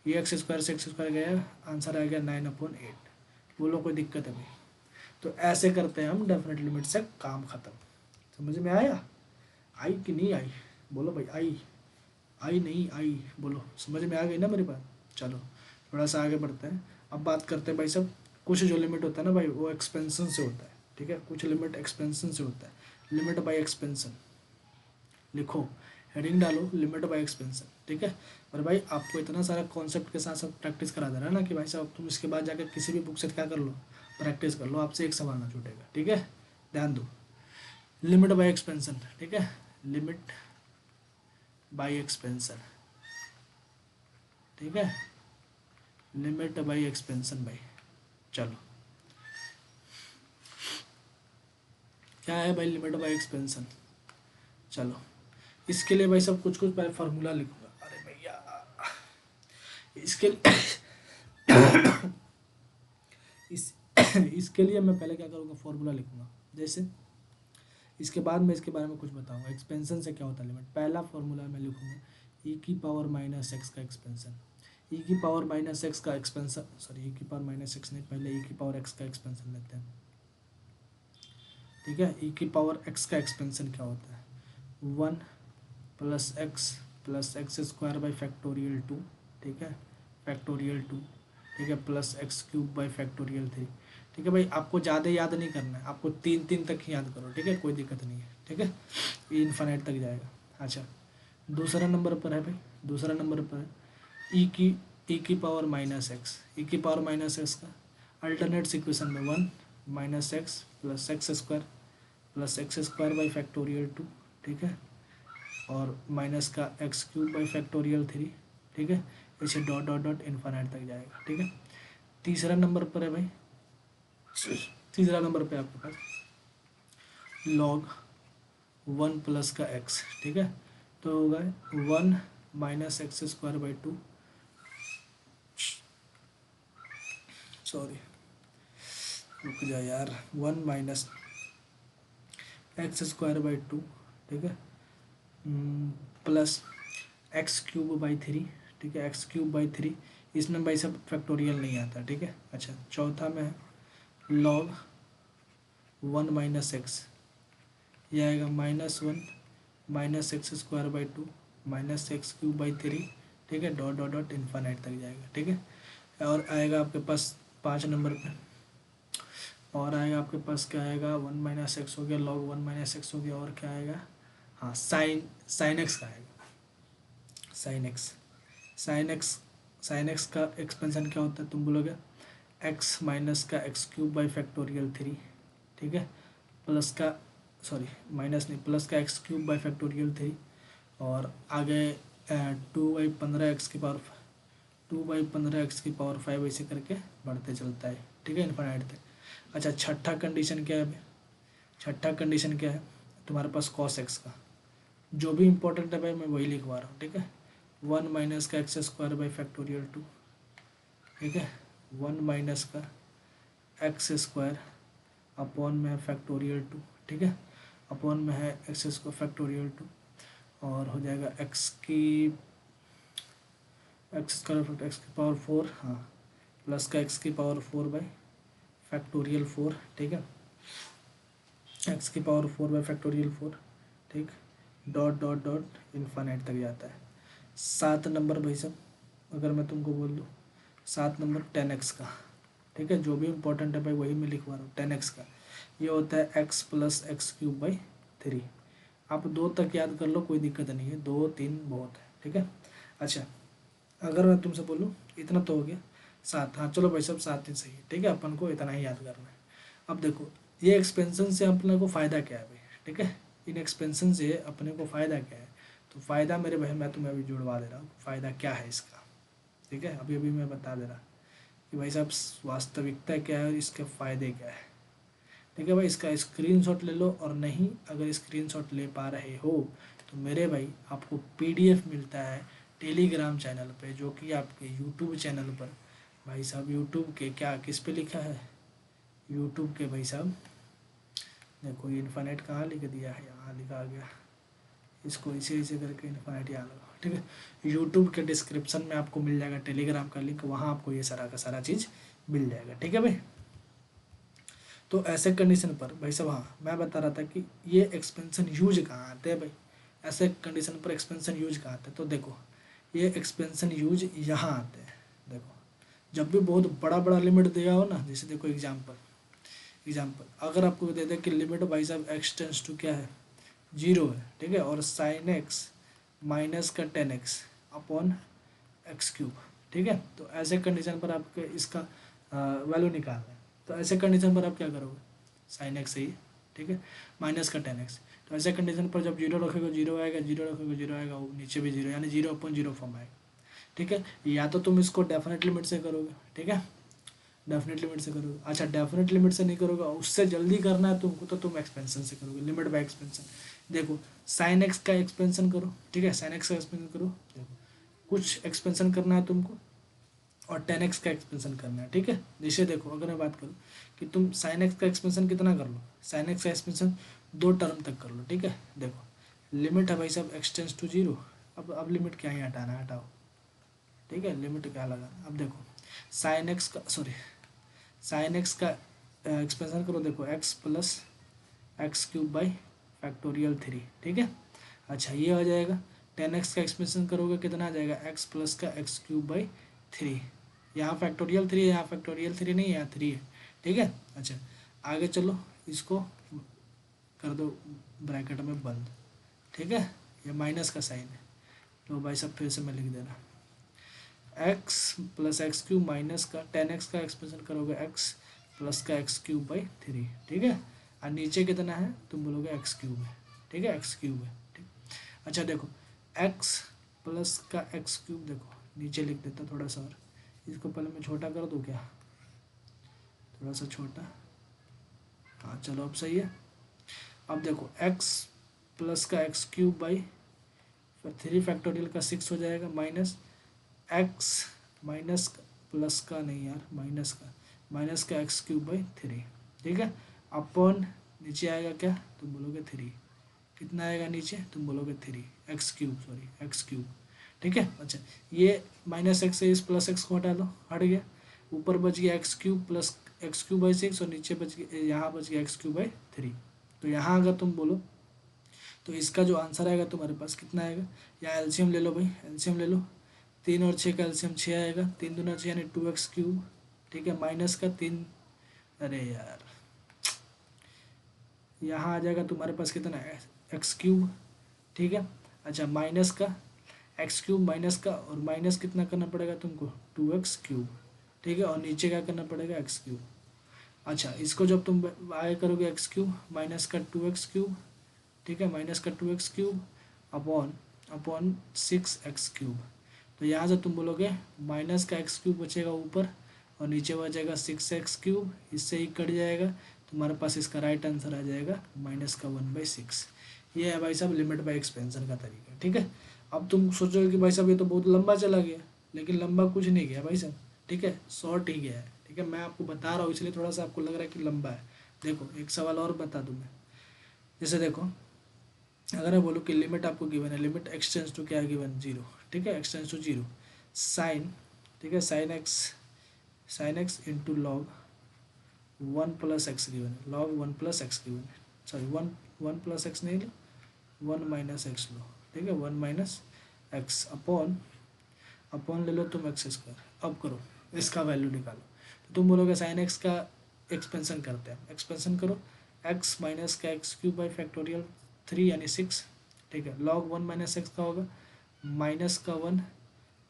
ये x² से x² गया, आंसर आ गया 9/8। बोलो कोई दिक्कत है भाई। तो ऐसे करते हैं हम डेफिनेट लिमिट से काम खत्म। समझ में आया, आई कि नहीं आई, बोलो भाई, आई आई नहीं आई, बोलो समझ में आ गई ना मेरी बात। चलो थोड़ा सा आगे बढ़ते हैं, अब बात करते हैं भाई सब, कुछ जो लिमिट होता है ना भाई वो एक्सपेंशन से होता है। ठीक है, कुछ लिमिट एक्सपेंशन से होता है, लिमिट बाय एक्सपेंशन। लिखो, हेडिंग डालो लिमिट बाय एक्सपेंशन। ठीक है। और भाई आपको इतना सारा कॉन्सेप्ट के साथ साथ प्रैक्टिस करा दे रहा है ना कि भाई साहब तुम इसके बाद जाकर किसी भी बुक से क्या कर लो, प्रैक्टिस कर लो, आपसे एक सवाल ना छूटेगा। ठीक है, ध्यान दो, लिमिट बाय एक्सपेंशन। ठीक है, लिमिट बाय एक्सपेंशन। ठीक है, लिमिट बाय एक्सपेंशन भाई। चलो क्या है भाई लिमिट बाय एक्सपेंशन, चलो इसके लिए भाई सब कुछ कुछ मैं फार्मूला लिखूंगा। अरे भैया इसके इस इसके लिए मैं पहले क्या करूँगा, फार्मूला लिखूंगा। जैसे इसके बाद मैं इसके बारे में कुछ बताऊंगा, एक्सपेंशन से क्या होता है लिमिट। पहला फार्मूला मैं लिखूंगा e⁻⁻x का एक्सपेंशन, e⁻⁻x का एक्सपेंशन, सॉरी e⁻⁻x नहीं, पहले e⁻x का एक्सपेंशन लेते हैं। ठीक है, e⁻x का एक्सपेंशन क्या होता है, 1 + x + x²/2। ठीक है, फैक्टोरियल 2। ठीक है, +x³/3। ठीक है भाई, आपको ज़्यादा याद नहीं करना है, आपको 3 तक ही याद करो। ठीक है, कोई दिक्कत नहीं है। ठीक है, ये इन्फाइनाइट तक जाएगा। अच्छा दूसरा नंबर पर है भाई, दूसरा नंबर पर है e⁻⁻x, e⁻⁻x का अल्टरनेट इक्वेशन में 1 - x + x² + x²/2। ठीक है, और माइनस का x³/3। ठीक है, ऐसे डॉट डॉट डॉट इन्फाइनाइट तक जाएगा। ठीक है, तीसरा नंबर पर है भाई, तीसरा नंबर पे आपके पास log 1 + का x। ठीक है, तो होगा 1 - x²/2, सॉरी रुक जा यार, 1 - x²/2। ठीक है, प्लस x³/3। ठीक है, x³/3, इसमें भाई सब फैक्टोरियल नहीं आता। ठीक है। अच्छा चौथा में है log 1 - x, यह आएगा -1 - x²/2 -x³/3। ठीक है, डॉट डॉट डॉट इन्फाइनाइट तक जाएगा। ठीक है, और आएगा आपके पास 5 नंबर पे, और आएगा आपके पास क्या आएगा, 1 - x हो गया, log 1 - x हो गया, और क्या आएगा, हाँ साइन x का आएगा, साइन एक्स का एक्सपेंशन क्या होता है, तुम बोलोगे x माइनस का x³/3। ठीक है, प्लस का, सॉरी माइनस नहीं, प्लस का x³/3, और आगे 2/15x⁵ ऐसे करके बढ़ते चलता है। ठीक है, इन्फाइनाइट तक। अच्छा छठा कंडीशन क्या है, छठा कंडीशन क्या है तुम्हारे पास कॉस एक्स का, जो भी इंपॉर्टेंट है भाई मैं वही लिखवा रहा हूँ, ठीक है। 1 माइनस का एक्स स्क्वायर बाई फैक्टोरियल 2, ठीक है। 1 माइनस का एक्स स्क्वायर अपॉन में है फैक्टोरियल 2, ठीक है। अपॉन में है एक्स स्क्वायर फैक्टोरियल 2, और हो जाएगा एक्स स्क्वायर एक्स की पावर 4, हाँ, प्लस का एक्स की पावर 4 बाई फैक्टोरियल 4, ठीक है। एक्स की पावर 4 बाई फैक्टोरियल 4, ठीक, डॉट डॉट डॉट इन्फानाइट तक जाता है। 7 नंबर भाई साहब, अगर मैं तुमको बोल दूँ 7 नंबर 10x का, ठीक है। जो भी इंपॉर्टेंट है भाई वही मैं लिखवा रहा हूँ। 10x का ये होता है x plus x cube by 3। आप 2 तक याद कर लो, कोई दिक्कत नहीं है, 2 3 बहुत है, ठीक है। अच्छा, अगर मैं तुमसे बोलूँ इतना तो हो गया 7, हाँ चलो भाई साहब 7 ही सही है, ठीक है। अपन को इतना ही याद करना है। अब देखो ये एक्सपेंशन से अपने को फ़ायदा क्या है भाई, ठीक है। इन एक्सपेंशन से अपने को फ़ायदा क्या है, तो फ़ायदा मेरे भाई मैं तुम्हें अभी जुड़वा दे रहा हूँ, फ़ायदा क्या है इसका, ठीक है। अभी अभी मैं बता दे रहा कि भाई साहब वास्तविकता क्या है और इसके फ़ायदे क्या है, ठीक है भाई। इसका स्क्रीनशॉट ले लो, और नहीं अगर स्क्रीनशॉट ले पा रहे हो तो मेरे भाई आपको पीडीएफ मिलता है टेलीग्राम चैनल पे, जो कि आपके यूट्यूब चैनल पर भाई साहब, यूट्यूब के क्या किस पे लिखा है, यूट्यूब के भाई साहब देखो, ये इन्फानेट कहाँ लिख दिया है, यहाँ लिखा आ गया, इसको इसे इसे करके इन्फानेट यहाँ लगाओ, ठीक है। यूट्यूब के डिस्क्रिप्शन में आपको मिल जाएगा टेलीग्राम का लिंक, वहाँ आपको ये सारा का सारा चीज़ मिल जाएगा, ठीक है भाई। तो ऐसे कंडीशन पर भाई साहब, हाँ मैं बता रहा था कि ये एक्सपेंशन यूज कहाँ आते हैं भाई, ऐसे कंडीशन पर एक्सपेंशन यूज कहाँ आते हैं, तो देखो ये एक्सपेंशन यूज यहाँ आते हैं। देखो जब भी बहुत बड़ा बड़ा लिमिट दिया हो ना, जैसे देखो एग्जाम्पल अगर आपको दे दे कि लिमिट भाई साहब एक्स टेंस टू क्या है 0 है, ठीक है, और साइन एक्स माइनस का 10x अपॉन एक्स क्यूब, ठीक है। तो ऐसे कंडीशन पर आपके इसका वैल्यू निकालना है, तो ऐसे कंडीशन पर आप क्या करोगे, साइन एक्स सही है, ठीक है, माइनस का 10x। तो ऐसे कंडीशन पर जब 0 रखोगे 0 आएगा, 0 रखोगे 0 आएगा, वो नीचे भी 0, यानी 0/0 फॉर्म आएगा, ठीक है। या तो तुम इसको डेफिनेट लिमिट से करोगे, ठीक है, डेफिनेट लिमिट से करोगे। अच्छा, डेफिनेट लिमिट से नहीं करोगे, उससे जल्दी करना है तुमको, तो तुम एक्सपेंशन से करोगे, लिमिट बाय एक्सपेंशन। देखो साइन एक्स का एक्सपेंशन करो, ठीक है, साइन एक्स का एक्सपेंशन करो, देखो कुछ एक्सपेंशन करना है तुमको, और 10x का एक्सपेंशन करना है, ठीक है। जैसे देखो अगर मैं बात करूँ कि तुम साइन एक्स का एक्सपेंशन कितना कर लो, साइन एक्स का एक्सपेंशन 2 टर्म तक कर लो, ठीक है। देखो लिमिट है भाई साहब एक्स टेंस टू 0, अब लिमिट क्या ही हटाना है, हटाओ, ठीक है, लिमिट क्या लगाना। अब देखो साइन एक्स का साइन एक्स का एक्सपेंशन करो, देखो x plus x cube by factorial 3, ठीक है। अच्छा ये आ जाएगा, 10x का एक्सपेंशन करोगे कितना आ जाएगा, एक्स प्लस का एक्स क्यूब बाई 3, यहाँ फैक्टोरियल 3 है, यहाँ फैक्टोरियल 3 नहीं है, यहाँ 3 है, ठीक है। अच्छा आगे चलो, इसको कर दो ब्रैकेट में बंद, ठीक है, ये माइनस का साइन है, तो भाई सब फिर से मैं लिख दे रहा, x plus x cube minus का 10x का एक्सपेंशन करोगे एक्स प्लस का एक्स क्यूब बाई 3, ठीक है। और नीचे कितना है तुम बोलोगे एक्स क्यूब है, ठीक है, एक्स क्यूब है, ठीक। अच्छा देखो एक्स प्लस का एक्स क्यूब, देखो नीचे लिख देता थोड़ा सा, और इसको पहले मैं छोटा कर दूँ क्या, थोड़ा सा छोटा, हाँ चलो अब सही है। अब देखो एक्स प्लस का एक्स क्यूब बाई 3 फैक्टोरियल का 6 हो जाएगा, माइनस एक्स माइनस प्लस का नहीं यार, माइनस का एक्स क्यूब बाई 3, ठीक है, अपॉन नीचे आएगा क्या, तुम बोलोगे 3, कितना आएगा नीचे, तुम बोलोगे 3 x cube, sorry x cube, ठीक है। अच्छा ये माइनस एक्स से इस प्लस एक्स को हटा दो, हट गया, ऊपर बच गया x cube plus x cube by 6, और नीचे बच गया, यहाँ बच गया एक्स क्यूब बाई 3। तो यहाँ अगर तुम बोलो तो इसका जो आंसर आएगा तुम्हारे पास कितना आएगा, या एलसीएम ले लो भाई, एलसीएम ले लो, 3 और 6 का एलसीएम 6 आएगा, 3 दूना 6 यानी 2x क्यूब, ठीक है, माइनस का 3, अरे यार यहाँ आ जाएगा तुम्हारे पास कितना है, एक्स क्यूब, ठीक है। अच्छा माइनस का एक्स क्यूब माइनस का, और माइनस कितना करना पड़ेगा तुमको 2x क्यूब, ठीक है, और नीचे क्या करना पड़ेगा एक्स क्यूब। अच्छा इसको जब तुम आगे करोगे एक्स क्यूब माइनस का 2x क्यूब, ठीक है, माइनस का 2x cube upon upon 6x cube, तो यहाँ से तुम बोलोगे माइनस का एक्स क्यूब बचेगा ऊपर, और नीचे बचेगा 6x क्यूब, इससे ही कट जाएगा, तुम्हारे पास इसका राइट आंसर आ जाएगा -1/6। ये है भाई साहब लिमिट बाय एक्सपेंशन का तरीका, ठीक है। अब तुम सोचोगे कि भाई साहब ये तो बहुत लंबा चला गया, लेकिन लंबा कुछ नहीं गया भाई साहब, ठीक है, शॉर्ट ही गया है, ठीक है। मैं आपको बता रहा हूँ इसलिए थोड़ा सा आपको लग रहा है कि लंबा है। देखो एक सवाल और बता दूँ मैं, जैसे देखो अगर मैं बोलूँ कि लिमिट आपको गिवन है, लिमिट एक्स टेंस टू क्या है गिवन 0, ठीक है, एक्स टेंस टू 0 साइन, ठीक है, sine x into log 1+x given है, लॉग 1+x गिवन है, सॉरी 1+x नहीं लो, 1 - x लो, ठीक है, 1 - x अपॉन ले लो तुम x²। अब करो इसका वैल्यू निकालो, तो तुम बोलोगे साइन एक्स का एक्सपेंशन करते हैं, एक्सपेंशन करो, x माइनस का x³ / 3 यानी 6, ठीक है, log 1 - x का होगा -1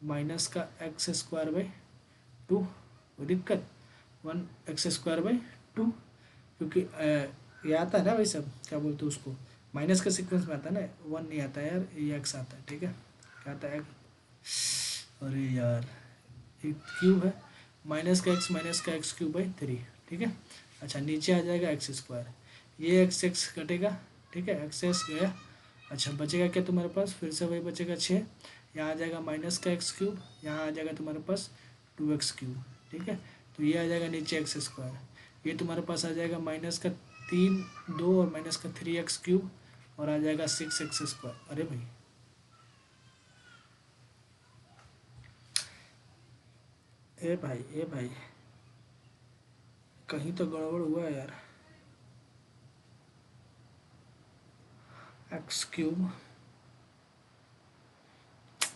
माइनस का x²/2, कोई दिक्कत, 1x²/2, क्योंकि ये आता है ना भाई सब, क्या बोलते हैं उसको, माइनस के सीक्वेंस में आता है ना, 1 नहीं आता यार, ये x आता है, ठीक है, क्या आता है, अरे यार एक क्यूब है, -x/3, ठीक है। अच्छा नीचे आ जाएगा x², ये x कटेगा, ठीक है, x गया। अच्छा बचेगा क्या तुम्हारे पास, फिर से वही बचेगा 6, यहाँ आ जाएगा -x³, यहाँ आ जाएगा तुम्हारे पास 2x³, ठीक है। तो ये आ जाएगा नीचे x², ये तुम्हारे पास आ जाएगा -3 2 और -3x³, और आ जाएगा 6x²। अरे भाई ए भाई कहीं तो गड़बड़ हुआ है यार, x³,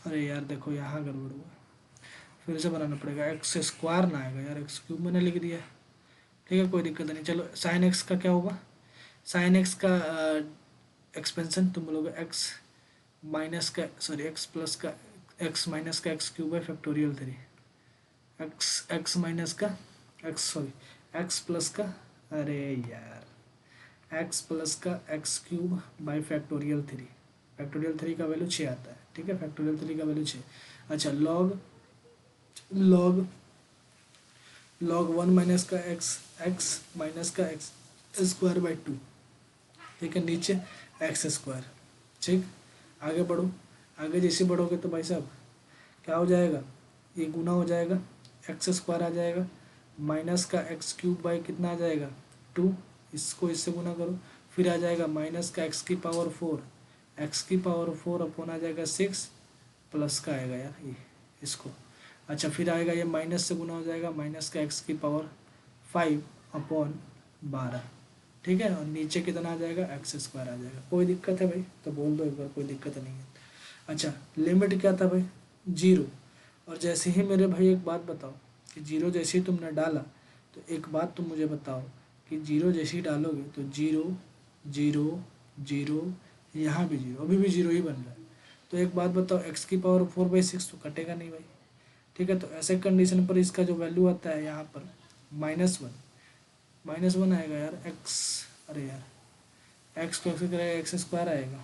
अरे यार देखो यहाँ गड़बड़ हुआ, फिर से बनाना पड़ेगा, x² ना आएगा यार, x³ मैंने लिख दिया, ठीक है, कोई दिक्कत नहीं। चलो साइन एक्स का क्या होगा, साइन एक्स का एक्सपेंशन तुम बोलोगे x माइनस का x³/3, x माइनस का x+का, अरे यार x+का x³/3, फैक्टोरियल 3 का वैल्यू 6 आता है, ठीक है, फैक्टोरियल 3 का वैल्यू 6। अच्छा लॉग लॉग लॉग 1 माइनस का x माइनस का x²/2, ठीक है, नीचे x², ठीक। आगे बढ़ो, आगे जैसे बढ़ोगे तो भाई साहब क्या हो जाएगा, ये गुना हो जाएगा, x² आ जाएगा, माइनस का x³ कितना आ जाएगा 2, इसको इससे गुना करो, फिर आ जाएगा माइनस का x⁴, x⁴ अपॉन आ जाएगा 6, प्लस का आएगा यार ये इसको। अच्छा फिर आएगा ये माइनस से गुना हो जाएगा, माइनस का x⁵ अपॉन 12, ठीक है, और नीचे कितना आ जाएगा x² आ जाएगा। कोई दिक्कत है भाई तो बोल दो एक बार, कोई दिक्कत नहीं है। अच्छा लिमिट क्या था भाई 0, और जैसे ही मेरे भाई एक बात बताओ कि 0 जैसे ही तुमने डाला, तो एक बात तुम मुझे बताओ कि 0 जैसे ही डालोगे तो 0 0 0, यहाँ भी 0, अभी भी 0 ही बन रहा है, तो एक बात बताओ x⁴/6 तो कटेगा नहीं भाई, ठीक है। तो ऐसे कंडीशन पर इसका जो वैल्यू आता है यहाँ पर -1 आएगा यार, अरे यार x को एक्स करेगा x² आएगा,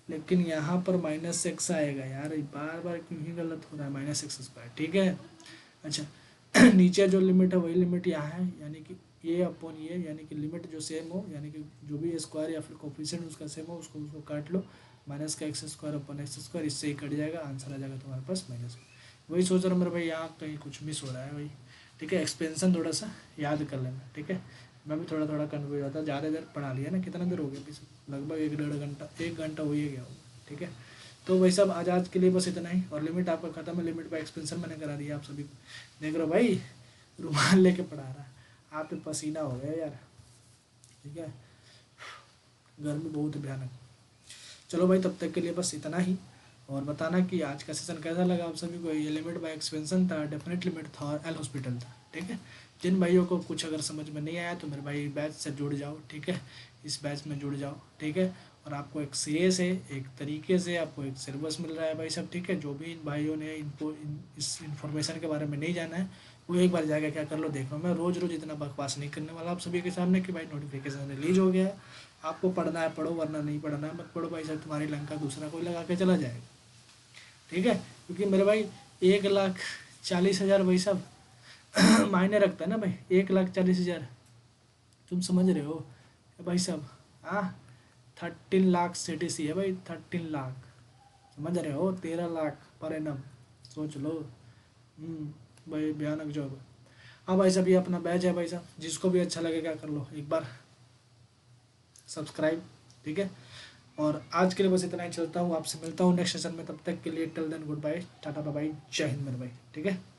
लेकिन यहाँ पर -x आएगा यार, बार बार क्यों ही गलत हो रहा है, -x², ठीक है। अच्छा नीचे जो लिमिट है वही लिमिट यहाँ है, यानी कि ये अपॉन ये, यानी कि लिमिट जो सेम हो, यानी कि जो भी स्क्वायर या फिर कोफिशिएंट उसका सेम हो, उसको काट लो, माइनस का x² अपॉन x², इससे ही कट जाएगा, आंसर आ जाएगा तुम्हारे पास -1। वही सोच रहा हूँ मेरे भाई यहाँ कहीं कुछ मिस हो रहा है भाई, ठीक है, एक्सपेंशन थोड़ा सा याद कर लेना, ठीक है। मैं भी थोड़ा थोड़ा कन्फ्यूज होता, ज़्यादा देर पढ़ा लिया ना, कितना देर हो गया पीछे, लगभग 1 - 1.5 घंटा हो ही गया होगा, ठीक है। तो वही सब आज के लिए बस इतना ही, और लिमिट आपका खत्म है, लिमिट बाय एक्सपेंशन मैंने करा दिया आप सभी को, देख रहे हो भाई रुमाल लेके पढ़ा रहा है, आप पे पसीना हो गया यार, ठीक है, गर्मी बहुत भयानक। चलो भाई तब तक के लिए बस इतना ही, और बताना कि आज का सेशन कैसा लगा आप सभी को। ये लिमिट बाय एक्सपेंशन था, डेफिनेट लिमिट था और एल हॉस्पिटल था, ठीक है। जिन भाइयों को कुछ अगर समझ में नहीं आया तो मेरे भाई बैच से जुड़ जाओ, ठीक है, इस बैच में जुड़ जाओ, ठीक है। और आपको एक सीरियस है, एक तरीके से आपको एक सिलेबस मिल रहा है भाई सब, ठीक है। जो भी इन भाइयों ने इस इन्फॉर्मेशन के बारे में नहीं जाना है वो एक बार जाकर क्या कर लो, देख लो। मैं रोज़ रोज़ इतना बकवास नहीं करने वाला आप सभी के सामने कि भाई नोटिफिकेशन रिलीज हो गया है, आपको पढ़ना है पढ़ो, वरना नहीं पढ़ना है मत पढ़ो भाई साहब, तुम्हारी लंका दूसरा कोई लगा के चला जाएगा, ठीक है। क्योंकि मेरे भाई 1,40,000 भाई साहब मायने रखता है ना भाई, 1,40,000, तुम समझ रहे हो भाई साहब? हाँ, 13 लाख CTC है भाई, 13 लाख। समझ रहे हो? 13 लाख पर एनम। सोच लो। भाई भयानक जॉब है। हाँ भाई साहब, ये अपना बैच है भाई साहब, जिसको भी अच्छा लगे क्या कर लो एक बार सब्सक्राइब। ठीक है, और आज के लिए बस इतना ही, चलता हूँ, आपसे मिलता हूँ नेक्स्ट सेशन में। तब तक के लिए till then goodbye, tata bye bye, जय हिंद मेरे भाई। ठीक है।